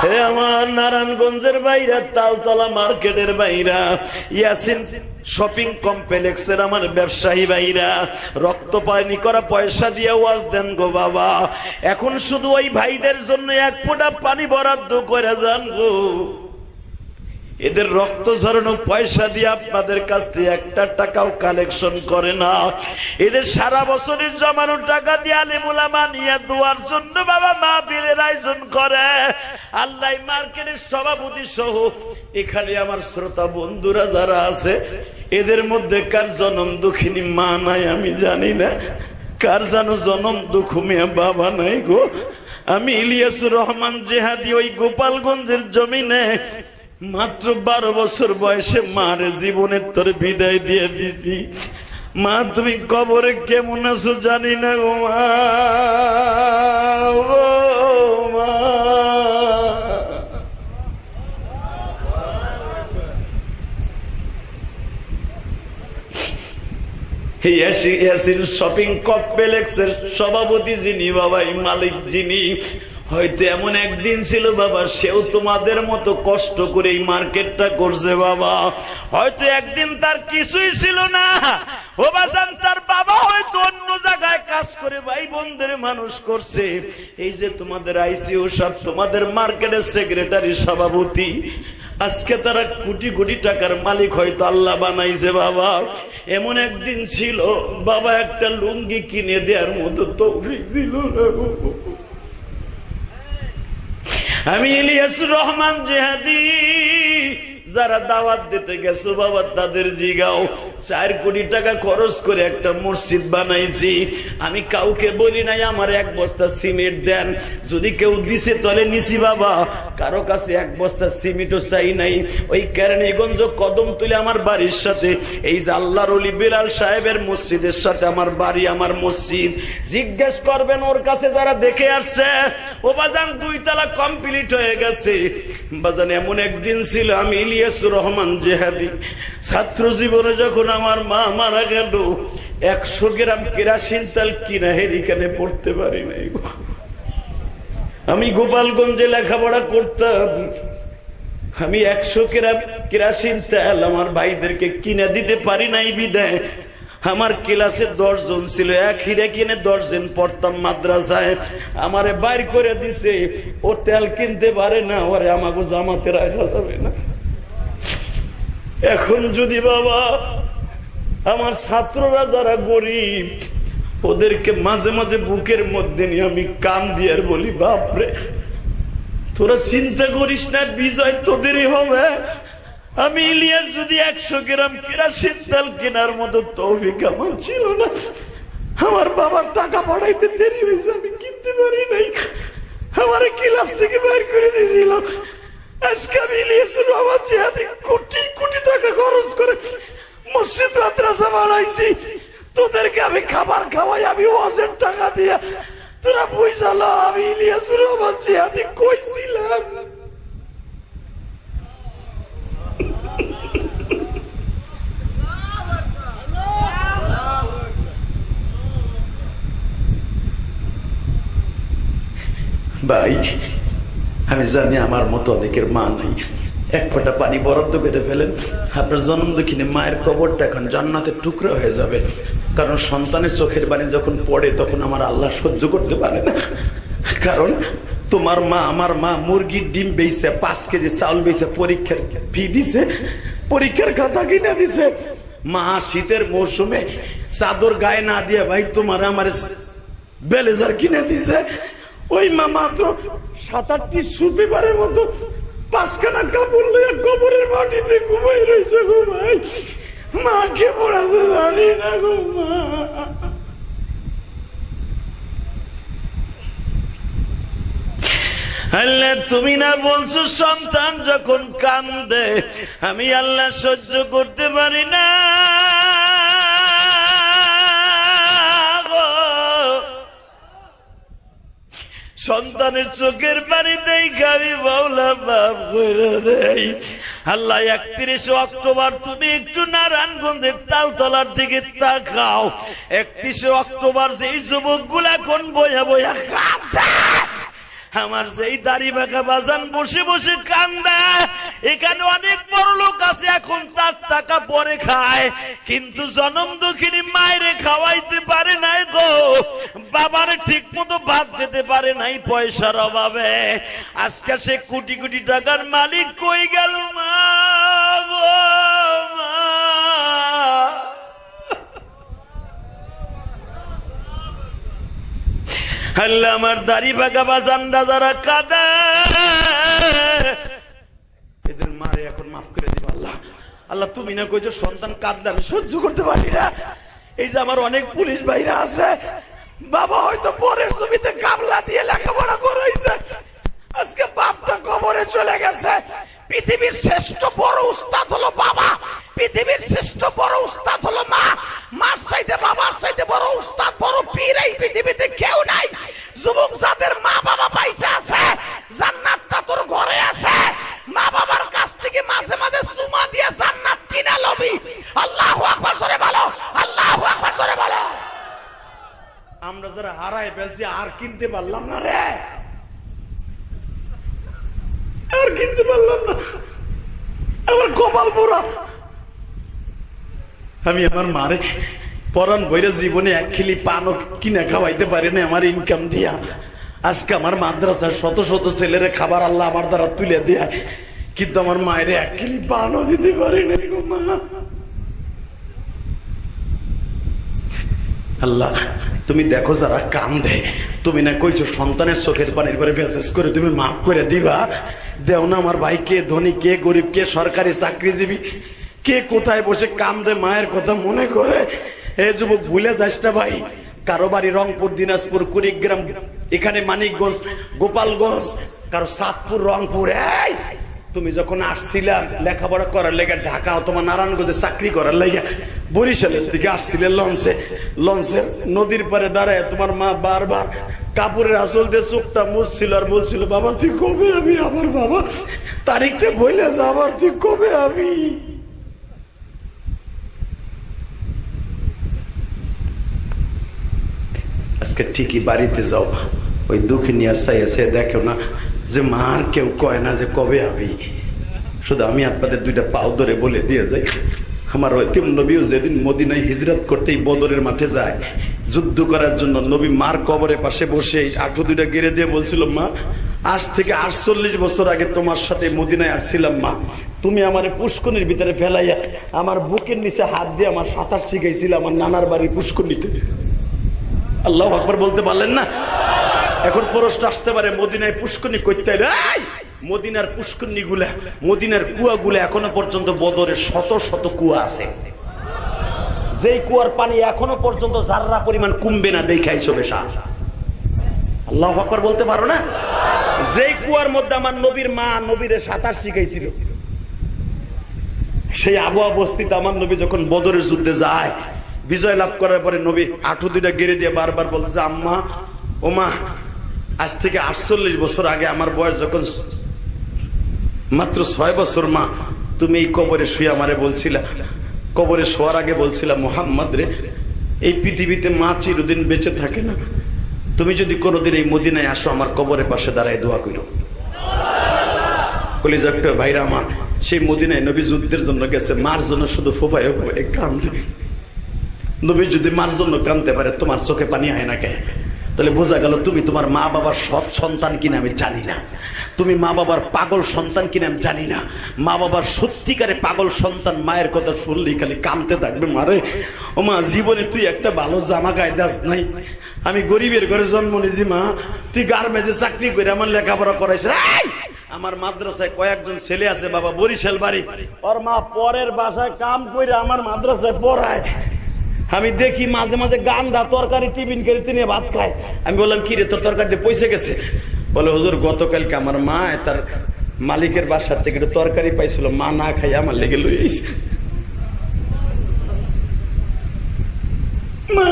A: হে আমার নারায়ণগঞ্জের বাইরা, তালতলা মার্কেটের বাইরা, ইয়াসিন শপিং কমপ্লেক্সের আমার ব্যবসায়ী ভাইরা, রক্ত পানি করা পয়সা দিয়ে ওয়াজ দেন গো বাবা। এখন শুধু ওই ভাইদের জন্য 1 ফোঁটা পানি বরাদ্দ করে যান গো। এদের রক্ত ঝরানো পয়সা দিয়ে আপনাদের কাছ থেকে 1টা টাকাও কালেকশন করে না। এদের সারা বছরের জমানো টাকা দিয়ে আলেম উলামা নিয়ে দোয়ার জন্য বাবা মাহফিলের আয়োজন করে। আল্লাহ মার্কেটের সভাপতি সহ এখানে আমার শ্রোতা বন্ধুরা যারা আছে, এদের মধ্যে কার জনম দুঃখিনী মা নাই আমি জানি না, কার যেন জনম দুঃখ মেয়ে বাবা নাই গো। আমি ইলিয়াসুর রহমান জেহাদি ওই গোপালগঞ্জের জমিনে মাত্র 12 বছর বয়সে মার জীবনের তোর বিদায় দিয়ে দিছি। মা তুমি কবরে কেমন আছো জানি না গো মা। ইয়াসিন শপিং কমপ্লেক্সের সভাপতি যিনি বাবা, এই মালিক যিনি, হয়তো এমন একদিন ছিল বাবা, সেও তোমাদের মতো কষ্ট করে এই মার্কেটটা করছে বাবা। হয়তো একদিন তার কিছুই ছিল না ও বাজান, তার বাবা হয়তো অন্য জায়গায় কাজ করে ভাই বোনদের মানুষ করছে। এই যে তোমাদের আইসিইউ সব, তোমাদের মার্কেটের সেক্রেটারি সভাপতি, আজকে তারা কোটি কোটি টাকার মালিক হয়তো আল্লাহ বানাইছে বাবা। এমন একদিন ছিল বাবা, একটা লুঙ্গি কিনে দেওয়ার মতো তৌফিক ছিল না। আমি ইলিয়াসুর রহমান জেহাদি, যারা দাওয়াত দিতে গেছো বাবা তাদের জিগাও, 4 কোটি টাকা খরচ করে একটা মসজিদ বানাইছি। আমি কাউকে বলি নাই আমার 1 বস্তা সিমেন্ট দেন, যদি কেউ দিছে তাহলে নিছি বাবা, কারো কাছে 1 বস্তা সিমেন্টও চাই নাই। ওই কেরানীগঞ্জ কদম তুলে আমার বাড়ির সাথে এই যে আল্লাহর ওলি বেলাল সাহেবের মসজিদের সাথে আমার বাড়ি, আমার মসজিদ। জিজ্ঞেস করবেন ওর কাছে যারা দেখে আসছে, ও বাজান 2 তলা কমপ্লিট হয়ে গেছে বাজান। এমন একদিন ছিল আমি ইলিয়াসুর রহমান জেহাদি, ছাত্র জীবনে যখন আমার মা মারা গেল, 100 গ্রাম কেরাসিন তেল কিনা হেরিকানে পড়তে পারি নাই। আমি গোপালগঞ্জে লেখাপড়া করতাম, আমি 100 গ্রাম কেরাসিন তেল আমার ভাইদেরকে কিনে দিতে পারি নাই বিদায় আমার ক্লাসে 10 জন ছিল, এক হিরে কিনে 10 জন পড়তাম মাদ্রাসায়, আমারে বাইর করে দিছে। ও তেল কিনতে পারে না, ওরে আমাকে জামাতে রাখা যাবে না। এখন যদি বাবা আমার ছাত্ররা যারা গরিব, ওদেরকে মাঝে মাঝে বুকের মধ্যে নিয়ে আমি কান দিয়ে বলি, বাপরে তোরা চিন্তা করিস না, বিজয় তোদেরই হবে। আমি ইলিয়াস যদি 100 গ্রাম কেরাসিন তেল কেনার মতো তৌফিক আমার ছিল না, আমার বাবার টাকা পাঠাইতে দেরি হয়েছে, আমি কিনতে পারি নাই, আমার ক্লাস থেকে বাইর করে দিয়েছিল। আজকে আমি ইলিয়াসুর রহমান জিহাদি কোটি কোটি টাকা খরচ করে মসজিদ মাদ্রাসা বানাইছি, তোদেরকে আমি খাবার খাওয়াই, আমি ওয়াজের টাকা দিয়া, তোরা বুঝালো আমি ইলিয়াসুর রহমান জিহাদি কইছিলাম। ভাই আমি জানি আমার মতো অনেকের মা নাই, 1 ফোঁটা পানি বরাদ্দ করে ফেলেন, আপনার জন্ম দক্ষিণে মায়ের কবরটা এখন জান্নাতের টুকরো হয়ে যাবে। কারণ সন্তানের চোখের পানি যখন পড়ে তখন আমার আল্লাহ সহ্য করতে পারে না। কারণ তোমার মা, আমার মা মুরগির ডিম বেচছে, 5 কেজি চাউল বেচছে, পরীক্ষার ফি দিছে, পরীক্ষার খাতা কিনে দিছে। মা শীতের মৌসুমে চাদর গায়ে না দিয়ে ভাই তোমার আমার ব্লেজার কিনে দিছে। ওই মা মাত্র 7-8টি সুতিবারের মতো 5খানা কাপড় লইয়া কবরের মাটিতে ঘুমাই রয়েছে গো ভাই। মা কেমন আছে জানি না গো মা। আল্লাহ তুমি না বলছো সন্তান যখন কান্দে আমি আল্লাহ সহ্য করতে পারি না, সন্তানের চোখের পানি দেই গাবি বাউলা বাপ করে দেই। আল্লাহ 31 অক্টোবর তুমি একটু নারায়ণগঞ্জের তালতলার দিকে তাকাও। 31 অক্টোবর যেই যুবকগুলা কোন বইয়া বইয়া কাঁদে, আমার যেই দাড়ি বাঁকা বাজান বসে বসে কান্দে, এখানে অনেক বড় লোক আছে এখন তার টাকা পরে খায়, কিন্তু জনম দুঃখিনী মায়েরে খাওয়াইতে পারে নাই গো, বাবারে ঠিক মতো ভাত দিতে পারে নাই পয়সার অভাবে। আজকে সে কোটি কোটি টাকার মালিক কই গেল মা গো মা। আল্লাহ আমার দাড়ি বাঁকা বাজানরা যারা কাঁদে এদের মারে এখন মাফ করে দিবা আল্লাহ। আল্লাহ তুমি না কইছো সন্তান কাঁদলে আমি সহ্য করতে পারি না। এই যে আমার অনেক পুলিশ ভাইরা আছে, বাবা হয়তো পরের জমিতে গামলা দিয়ে লেখাপড়া করাইছে, আজকে বাপটা কবরে চলে গেছে। পৃথিবীর শ্রেষ্ঠ বড় উস্তাদ হলো বাবা, পৃথিবীর শ্রেষ্ঠ বড় উস্তাদ হলো মা। মার চাইতে বাবার চাইতে বড় উস্তাদ বড় পীর এই পৃথিবীতে কেউ নাই। যুবক যাদের মা বাবা পয়সা আছে জান্নাতটা তোর ঘরে আছে, মা বাবার কাছ থেকে মাঝে মাঝে চুমা দিয়ে জান্নাত কিনা লবি। আল্লাহু আকবার, জোরে বলো আল্লাহু আকবার। আমরা যারা হারাই ফেলছি আর কিনতে পারলাম না রে, আর কিনতে পারলাম না, আমার কপাল পোড়া। আমি আমার মারে পরান বইরে জীবনে এক খিলি পানও কিনা খাওয়াইতে পারি না আমার ইনকাম দিয়া। আজকে আমার মাদ্রাসার শত শত ছেলেরে খাবার আল্লাহ আমার দ্বারা তুলে দেয়, কিন্তু আমার মায়ের এক খিলি পানও দিতে পারি না গো মা। আল্লাহ তুমি দেখো যারা কাম দেয়, তুমি না কইছো সন্তানের চোখের পানির পরে মেসেজ করে তুমি মাফ করে দিবা। দেও না আমার ভাই, কে ধনী কে গরিব, কে সরকারি চাকরিজীবী, কে কোথায় বসে কাম দেয় মায়ের কথা মনে করে। এ যুবক ভুলে যাস না ভাই, কারো বাড়ি রংপুর, দিনাজপুর, কুড়িগ্রাম, এখানে মানিকগঞ্জ, গোপালগঞ্জ, কারো সাতপুর, রংপুর। এই তুমি যখন আসছিলাম লেখাপড়া করার লেগে ঢাকা অথবা নারায়ণগঞ্জে চাকরি করার লেগে বরিশালের দিকে আসছিলে লঞ্চে, লঞ্চের নদীর পারে দাঁড়ায় তোমার মা বারবার কাপড়ের আসল দিয়ে চোখটা মুছছিল আর বলছিল, বাবা তুই কবে আমি, আমার বাবা তারিখটা বলে যা, আবার তুই কবে আমি। আজকে ঠিকই বাড়িতে যাও, ওই দুঃখিনী আর চাইছে দেখো না যে মার কেউ কয় না যে কবে আমি। শুধু আমি আপনাদের দুইটা পাও ধরে বলে দিয়ে যাই, আমার ঐতিম নবীও যেদিন মদিনায় হিজরত করতেই বদরের মাঠে যায় যুদ্ধ করার জন্য, নবী মার কবরের পাশে বসে আঁটু দুইটা গেড়ে দিয়ে বলছিল, মা আজ থেকে 48 বছর আগে তোমার সাথে মদিনায় আসছিলাম মা, তুমি আমার পুষ্করণীর ভিতরে ফেলাইয়া আমার বুকের নিচে হাত দিয়ে আমার সাঁতার শিখাইছিল আমার নানার বাড়ির পুষ্করণীতে। আল্লাহু আকবার বলতে পারলেন না? এখন প্রশ্ন আসতে পারে মদিনায় পুষ্করণী করতে হলে, মদিনার পুষ্করণী গুলা, মদিনার কুয়া গুলা এখনো পর্যন্ত বদরে শত শত কুয়া আছে, যেই কুয়ার পানি এখনো পর্যন্ত জাররা পরিমাণ কমবে না, দেখাই চলে আল্লাহু আকবার বলতে পারো না? যেই কুয়ার মধ্যে আমার নবীর মা নবীরে সাঁতার শিখাইছিল, সেই আবহাওয়া বস্তিতে আমার নবী যখন বদরের যুদ্ধে যায়, বিজয় লাভ করার পরে নবী আঁটু দুইটা গেড়ে দিয়ে বারবার বলতেছে, আম্মা ও মা, আজ থেকে 48 বছর আগে আমার বয়স যখন মাত্র 6 বছর, মা তুমি এই কবরে শুয়ে আমারে বলছিলা, কবরে শোয়ার আগে বলছিলা, মোহাম্মদ রে এই পৃথিবীতে মা চিরদিন বেঁচে থাকে না, তুমি যদি কোনোদিন এই মদিনায় আসো আমার কবরের পাশে দাঁড়ায় দোয়া করো। কলিজার ভাইরা আমার, সেই মদিনায় নবী যুদ্ধের জন্য গেছে, মার জন্য শুধু ফোফায় ফোফায় কান্দে। নবী যদি মার জন্য কাঁদতে পারে, তোমার চোখে পানি হয় না কে? তাহলে বোঝা গেল তুমি তোমার মা বাবার সৎ সন্তান কিনা আমি জানি না, তুমি মা বাবার পাগল সন্তান কিনা আমি জানি না। মা বাবার সত্যিকারে পাগল সন্তান মায়ের কথা শুনলেই খালি কাঁদতে থাকবে, মারে ও মা জীবনে তুই একটা ভালো জামা গায়ে দাস নাই, আমি গরিবের ঘরে জন্ম নিয়েছি মা, তুই গার্মেন্টসে চাকরি করে আমার লেখাপড়া করাইছ। আমার মাদ্রাসায় কয়েকজন ছেলে আছে বাবা, বরিশাল বাড়ি, ওর মা পরের বাসায় কাম করে আমার মাদ্রাসায় পড়ায়। আমি দেখি মাঝে মাঝে গান্দা তরকারি টিফিন করে তিনি ভাত খায়। আমি বললাম, কি রে তোর তরকারি পয়সা গেছে? বলে, হুজুর গতকালকে আমার মা তার মালিকের বাসার থেকে একটু তরকারি পাইছিল, মা না খাই আমার লেগে লই আইছে। মা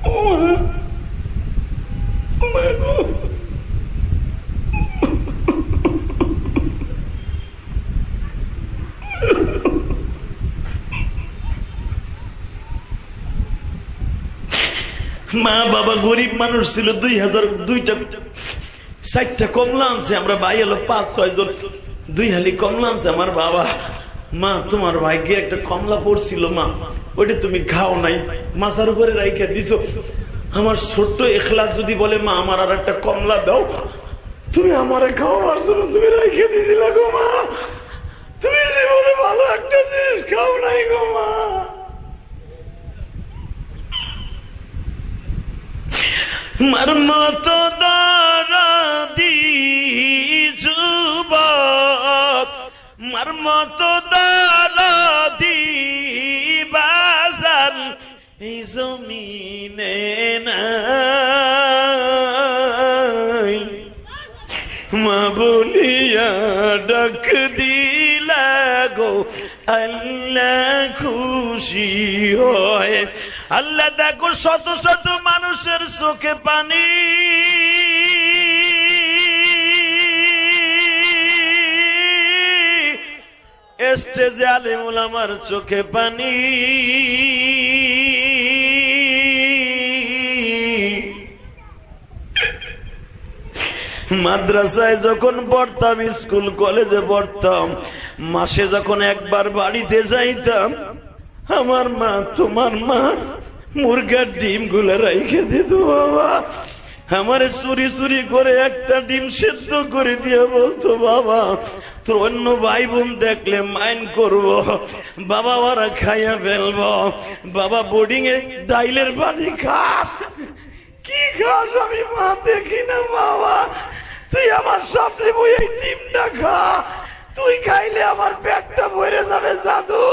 A: ও মা গো, মা বাবা গরিব মানুষ ছিল, 2002টা কমলা আনছে, আমরা ভাই হলো 5-6 জন, 2 হালি কমলা আনছে আমার বাবা। মা তোমার ভাইকে একটা কমলা পড়ছিল মা, ওইটা তুমি খাও নাই, মাথার উপরে রাইখা দিছো। আমার ছোট্ট এখলাস যদি বলে, মা আমার আর একটা কমলা দাও, তুমি আমারে খাওয়ার জন্য তুমি রাইখা দিছিলা গো মা, তুমি জীবনে ভালো একটা জিনিস খাও নাই গো মা। মার মতো দারাদি যুবক, মার মতো দারাদি বাজার এই জমিনে নাই, মা বলিয়া ডাক দিলা গো আল্লাহ খুশি হয়। আল্লাহ দেখো শত শত মানুষের চোখে পানি, স্টেজে আলেম ওলামার চোখে পানি, মাদ্রাসায় যখন পড়তাম, স্কুল কলেজে পড়তাম, মাসে যখন একবার বাড়িতে যাইতাম, আমার মা, তোমার মা মুরগার ডিম গুলা রাইখে দিত বাবা। আমার চুরি চুরি করে একটা ডিম সেদ্ধ করে দিয়ে বলতো, বাবা তোর অন্য ভাই বোন দেখলে মাইন্ড করবো, বাবা ওরা খাইয়া ফেলবো, বাবা বোর্ডিং এ ডাইলের পানি খাস। কি খাস আমি মা দেখি না বাবা, তুই আমার সামনে বই এই ডিমটা খা, তুই খাইলে আমার পেটটা ভরে যাবে জাদু।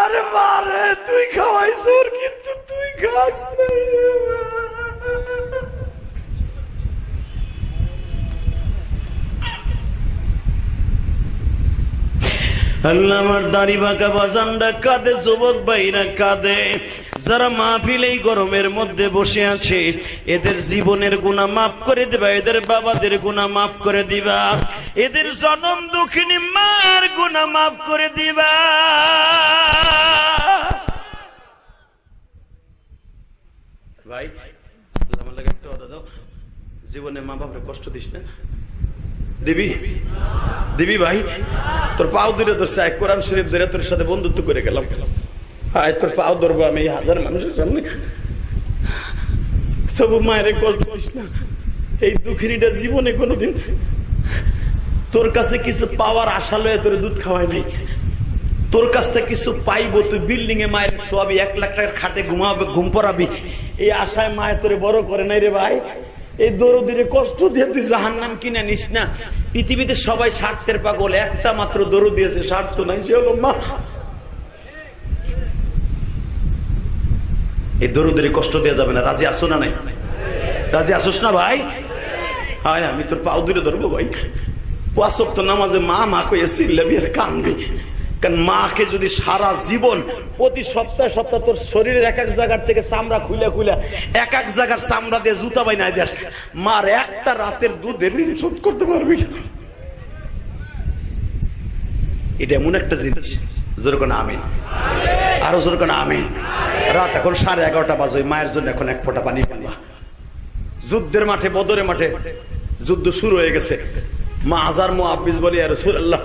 A: আরে মারে তুই খাওয়াইছ কিন্তু তুই খাস নাই। আল্লাহ আমার দাড়ি বাঁকা বাজানরা কাঁদে, যুবক ভাইরা কাঁদে, যারা মাহফিল এই গরমের মধ্যে বসে আছে, এদের জীবনের গুনাহ মাফ করে দিবা, এদের বাবাদের গুনাহ মাফ করে দিবা, এদের জনম দুঃখিনী মার গুনাহ মাফ করে দিবা। ভাই আমার লাগে একটা কথা দাও, জীবনে মা বাপরে কষ্ট দিস না। দিবি দিবি ভাই, তোর পাও ধরে ধরছে, কোরআন শরীফ ধরে তোর সাথে বন্ধুত্ব করে গেলাম, হায় তোর পাও ধরবো আমি হাজার মানুষের সামনে, তবু মায়ের কষ্ট দিস না। এই দুঃখিনীটা জীবনে কোনোদিন তোর কাছে কিছু পাওয়ার আশা লয়ে তোর দুধ খাওয়ায় নাই, তোর কাছ থেকে কিছু পাইবো, তুই বিল্ডিং এ মায়ের শোয়াবি, 1 লাখ টাকার খাটে ঘুমাবে, ঘুম পড়াবি, এই আশায় মায়ের তোরে বড় করে নাই রে ভাই। এই দরদিরে কষ্ট দিয়ে তুই জাহান্নাম কিনে নিস না। পৃথিবীতে সবাই স্বার্থের পাগল, একটা মাত্র দরদি আছে স্বার্থ নাই, সে হলো মা। এই দরদিরে কষ্ট দেওয়া যাবে না, রাজি আসো না? নাই রাজি আসোস না ভাই? হায় আমি তোর পাও ধরে ধরবো ভাই, 5 ওয়াক্ত নামাজে মা মা কইয়া চিল্লাবি আর কানবি। কারণ মাকে যদি সারা জীবন প্রতি সপ্তাহে সপ্তাহে তোর শরীরের এক এক জায়গার থেকে চামড়া খুলে খুলে এক এক জায়গার চামড়া দিয়ে জুতা বাইনা দেস, মার একটা রাতের দুধের ঋণ শোধ করতে পারবি? এটা এমন একটা জিনিস, যেরকম আমিন, আরো যেরকম আমিন। রাত এখন 11:30 বাজে, মায়ের জন্য এখন 1 ফোঁটা পানি পাবা। যুদ্ধের মাঠে, বদরের মাঠে যুদ্ধ শুরু হয়ে গেছে। মা আজার মুআবিজ বলি, ইয়া রাসূলুল্লাহ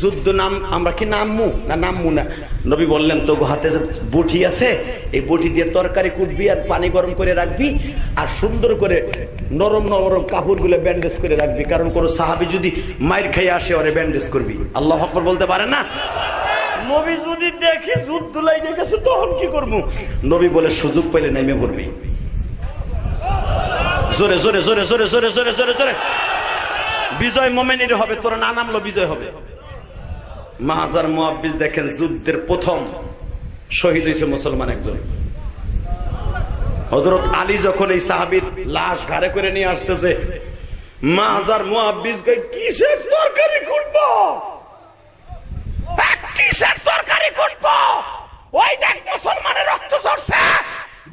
A: যুদ্ধ নাম আমরা কি নামমু না নামমু না? নবী বললেন, তো হাতে যে বটি আছে, এই বটি দিয়ে তরকারি কুটবি আর পানি গরম করে রাখবি, আর সুন্দর করে নরম নরম কাপড়গুলো ব্যান্ডেজ করে রাখবি, কারণ কোন সাহাবী যদি মাইর খেয়ে আসে ওরে ব্যান্ডেজ করবি। আল্লাহু আকবার বলতে পারে না? নবী যদি দেখে যুদ্ধ লেগে গেছে তখন কি করবো? নবী বলে, সুযোগ পাইলে নেমে পড়বি। জোরে জোরে জোরে জোরে জোরে জোরে জোরে জোরে বিজয় মোমেনের হবে, তোরা না নামলো বিজয় হবে। মাহাজার মুআবিজ দেখেন, যুদ্ধের প্রথম শহীদ হয়েছে মুসলমান একজন। হযরত আলী যখন এই সাহাবীর লাশ ঘাড়ে করে নিয়ে আসতেছে, মাহাজার মুআবিজ কই, কিসের তরকারি কুটবো? কিসের তরকারি কুটবো? ওই দেখ মুসলমানের রক্ত ঝরছে,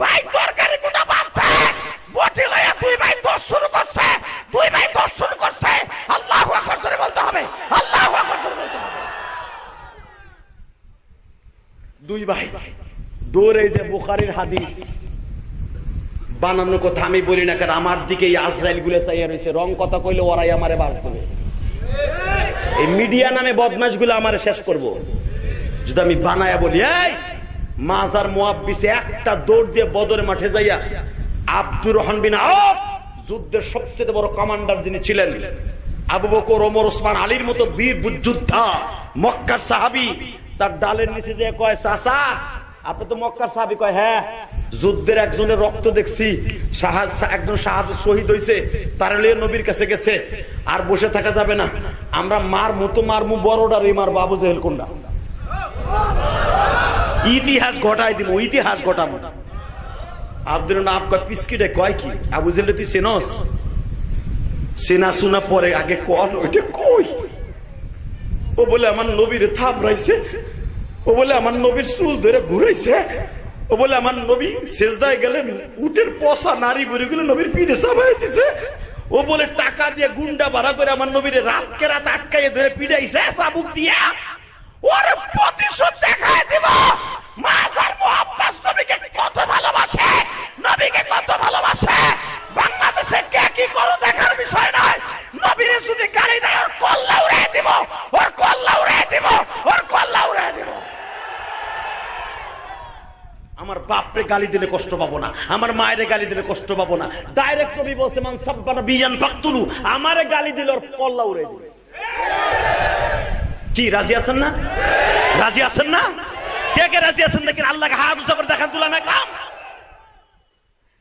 A: ভাই তরকারি কুটা বাঁধতে বটি লইয়া 2 ভাই 10 শুরু করছে, 2 ভাই 10 শুরু করছে। আল্লাহু আকবার জোরে বলতে হবে, আল্লাহু আকবার জোরে বলতে হবে। 2 ভাই দৌড়ে, যে বুখারীর হাদিস, বানানো কথা আমি বলি না, কারণ আমার দিকে আজরাইল গুলো চাইয়া রয়েছে, রং কথা কইলে ওরাই আমারে বার করবে। এই মিডিয়া নামে বদমাশ গুলো আমারে শেষ করবো যদি আমি বানায়া বলি। এই মাজার মুআবিজে একটা দৌড় দিয়ে বদরের মাঠে যাইয়া আব্দুর রহমান বিন আওফ, যুদ্ধের সবচেয়ে বড় কমান্ডার যিনি ছিলেন, আবু বকর, ওমর, ওসমান, আলীর মতো বীর যোদ্ধা, মক্কার সাহাবী, তার ডালের নিচে যে কয়, চাচা আপনি তো মক্কার সাহাবী? কয়, হ্যাঁ, যুদ্ধের একজনের রক্ত দেখছি, একজন শাহাদাত শহীদ হয়েছে, তার লিয়ে নবীর কাছে গেছে, আর বসে থাকা যাবে না, আমরা মার মতো মারমু, বড়ডার মারবো, আবু জেহেল কোনটা? ইতিহাস ঘটাই দিব, ইতিহাস ঘটাবো। আব্দুল নাব কয়, পিসকিটে কয় কি? আবু জেহেল তুই চেনস? চেনা শোনা পরে, আগে কোন ওইটা কই? ও বলে আমার নবীর থাপড়াইছে, ও বলে আমার নবীর চুল ধরে ঘুরাইছে, ও বলে আমার নবী সেজদায় গেলে উটের পচা নারী বুড়ি গুলো নবীর পিঠে চাপাই দিছে, ও বলে টাকা দিয়ে গুন্ডা ভাড়া করে আমার নবীর রাতকে রাত আটকাইয়ে ধরে পিড়াইছে চাবুক দিয়া। ওরে প্রতিশোধ দেখায় দিব। মাজার মুআব্বাস নবীকে কত ভালোবাসে, নবীকে কত ভালোবাসে। বাংলাদেশ বাংলাদেশে কে কি করো দেখার বিষয় নয়। নবীর যদি গালি দেয় ওর কল্লা উড়িয়ে দিব, ওর কল্লা উড়িয়ে দিব, ওর কল্লা উড়িয়ে দিব। আমার বাপরে গালি দিলে কষ্ট পাবো না, আমার মায়ের গালি দিলে কষ্ট পাবো না। ডাইরেক্ট নবী বলছে মান সাব্বানা বিয়ান ফাকতুলু, আমারে গালি দিলে ওর কল্লা উড়িয়ে দিবে। কি রাজি আছেন না? রাজি আছেন না? কে কে রাজি আছেন দেখেন, আল্লাহকে হাত উঁচু করে দেখান তুলাম একরাম।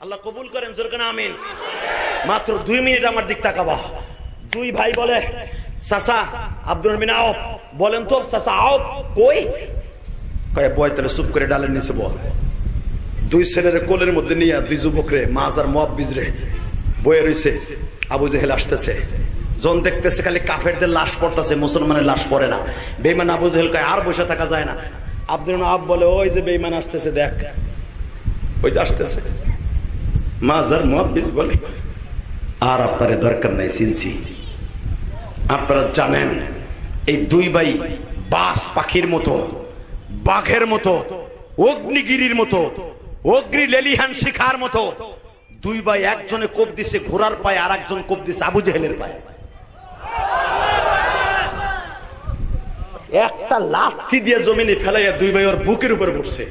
A: আল্লাহ কবুল করেন, জোরে কেন আমিন। মাত্র 2 মিনিট আমার দিক তাকাবা। দুই ভাই বলে চাচা আব্দুর রহমান আউফ, বলেন তো চাচা আউফ কই? কয় বয়, তাহলে চুপ করে ডালের নিচে বল। দুই ছেলের কোলের মধ্যে নিয়ে দুই যুবকরে মাজার মুয়াব্বিজ রে বয়ে রইছে। আবু জেহেল আসতেছে, জন দেখতেছে খালি কাফেরদের লাশ পড়তেছে, মুসলমানের লাশ পড়ে না। বেঈমান আবু জেহেল কয় আর বসে থাকা যায় না। আব্দুর রহমান আউফ বলে ওই যে বেঈমান আসতেছে, দেখ ওই যে আসতেছে। মাজার মুয়াব্বিজ বলে আর আপনার দরকার নাই, চিনছি। আপনারা জানেন এই দুই ভাই বাস পাখির মতো, বাঘের মতো, অগ্নিগিরির মতো, অগ্নি লেলিহান শিখার মতো। দুই ভাই একজনে কোপ দিছে ঘোড়ার পায়ে, আর একজন কোপ দিছে আবু জেহেলের পায়ে। একটা লাঠি দিয়ে জমিনে ফেলাইয়া দুই ভাই ওর বুকের উপর বসছে।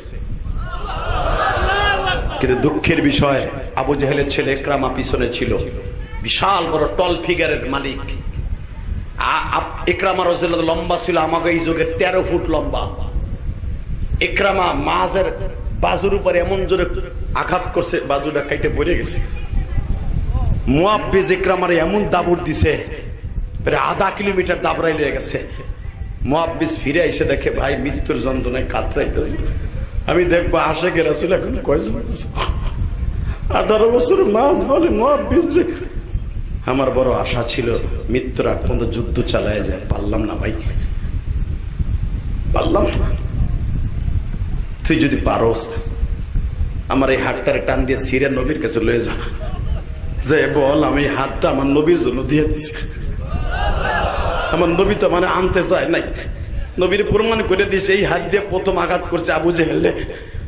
A: কিন্তু দুঃখের বিষয় আবু জেহেলের ছেলে ইকরামা পিছনে ছিল, বিশাল বড় টল ফিগারের মালিক। ইকরামা রাদিয়াল্লাহু লম্বা ছিল আমাকে এই যুগের 13 ফুট লম্বা। ইকরামা মাঝের বাজুর উপরে এমন জোরে আঘাত করছে, বাজুটা কাইটে পড়ে গেছে। মুয়াব্বিজ ইকরামার এমন দাবুর দিছে, প্রায় আধা কিলোমিটার দাবড়াই লেগে গেছে। মুয়াব্বিজ ফিরে এসে দেখে ভাই মৃত্যুর যন্ত্রণায় কাতরাইতেছে। আমি দেখবো আশেকে রাসূল এখন কয়জন? 18 বছর মাস বলে মুয়াব্বিজ রে আমার বড় আশা ছিল মৃত্যুর আগ পর্যন্ত যুদ্ধ চালায় যায়, পারলাম না ভাই, পারলাম না। তুই যদি পারস আমার এই হাতটারে টান দিয়ে সিরিয়া নবীর কাছে লয়ে যা, যে বল আমি হাতটা আমার নবীর জন্য দিয়ে দিছি। আমার নবী তো মানে আনতে চায় নাই, নবীর প্রমাণ করে দিয়েছে এই হাত দিয়ে প্রথম আঘাত করছে আবু জেহেল,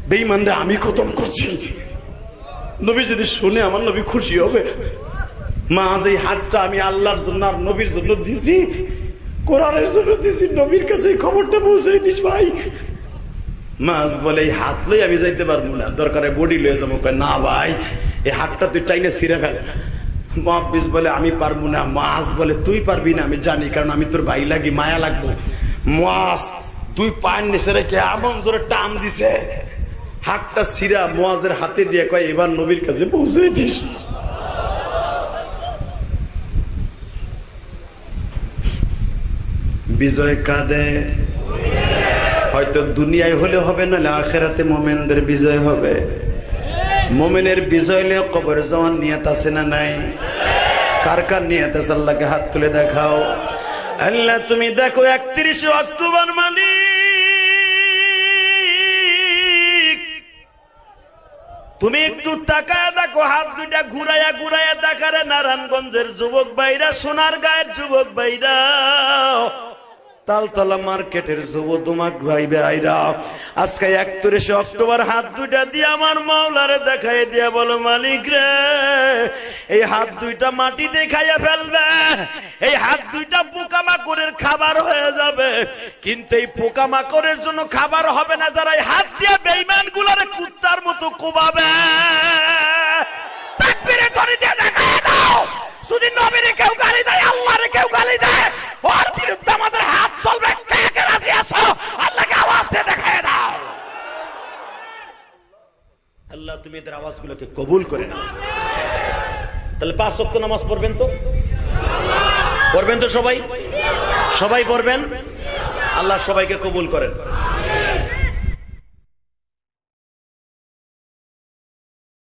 A: বেঈমানরে আমি খতম করছি। নবী যদি শুনে আমার নবী খুশি হবে। মা আজ এই হাতটা আমি আল্লাহর জন্য আর নবীর জন্য দিছি, কোরআনের জন্য দিছি, নবীর কাছে এই খবরটা পৌঁছে দিস ভাই। মাছ বলে এই হাত লই আমি যাইতে পারবো না, দরকারে বডি লয়ে যাবো। না ভাই এই হাতটা তুই টাইনে ছিঁড়ে ফেল। মুয়াব্বিজ বলে আমি পারবো না। মাছ বলে তুই পারবি না আমি জানি, কারণ আমি তোর ভাই লাগি, মায়া লাগবো। মাছ দুই পায়ের নিচে রেখে এমন জোরে টান দিছে, হাতটা ছিঁড়া মুয়াজের হাতে দিয়ে কয় এবার নবীর কাছে পৌঁছে দিস। বিজয় কাঁদে, হয়তো দুনিয়ায় হলে হবে না, আখিরাতে মুমিনদের বিজয় হবে। মুমিনের বিজয় হলে কবরে যাওয়ার নিয়ত আছে না নাই? কার কার নিয়ত আছে আল্লাহকে হাত তুলে দেখাও। আল্লাহ তুমি দেখো 31 অক্টোবর মালিক, তুমি একটু তাকায় দেখো, হাত দুইটা ঘুরাইয়া ঘুরাইয়া দেখারে নারায়ণগঞ্জের যুবক ভাইরা, সোনার গায়ের যুবক ভাইরা, তালতলা মার্কেটের যুবক ভাই ভাইরা, আজকে 31 অক্টোবর হাত দুইটা দিয়ে আমার মাওলারে দেখাই দিয়া বলো মালিক রে এই হাত দুইটা মাটি দেখাইয়া ফেলবে, এই হাত দুইটা পোকামাকড়ের খাবার হয়ে যাবে। কিন্তু এই পোকামাকড়ের জন্য খাবার হবে না, যারা এই হাত দিয়ে বেঈমান গুলারে কুত্তার মতো কোবাবে। তাকবীরে ধরে দিয়ে দেখায় দাও, যদি নবীরে কেউ গালি দেয়, আল্লাহরে কেউ গালি দেয়, ওর বিরুদ্ধে আমাদের হাত চলবে। কে কে রাজি আছো আল্লাহকে আওয়াজ দিয়ে দেখায় দাও। আল্লাহ তুমি এদের আওয়াজগুলোকে কবুল করে নাও। তাহলে 5 ওয়াক্ত নামাজ পড়বেন তো? পড়বেন তো সবাই? সবাই পড়বেন। আল্লাহ সবাইকে কবুল করেন।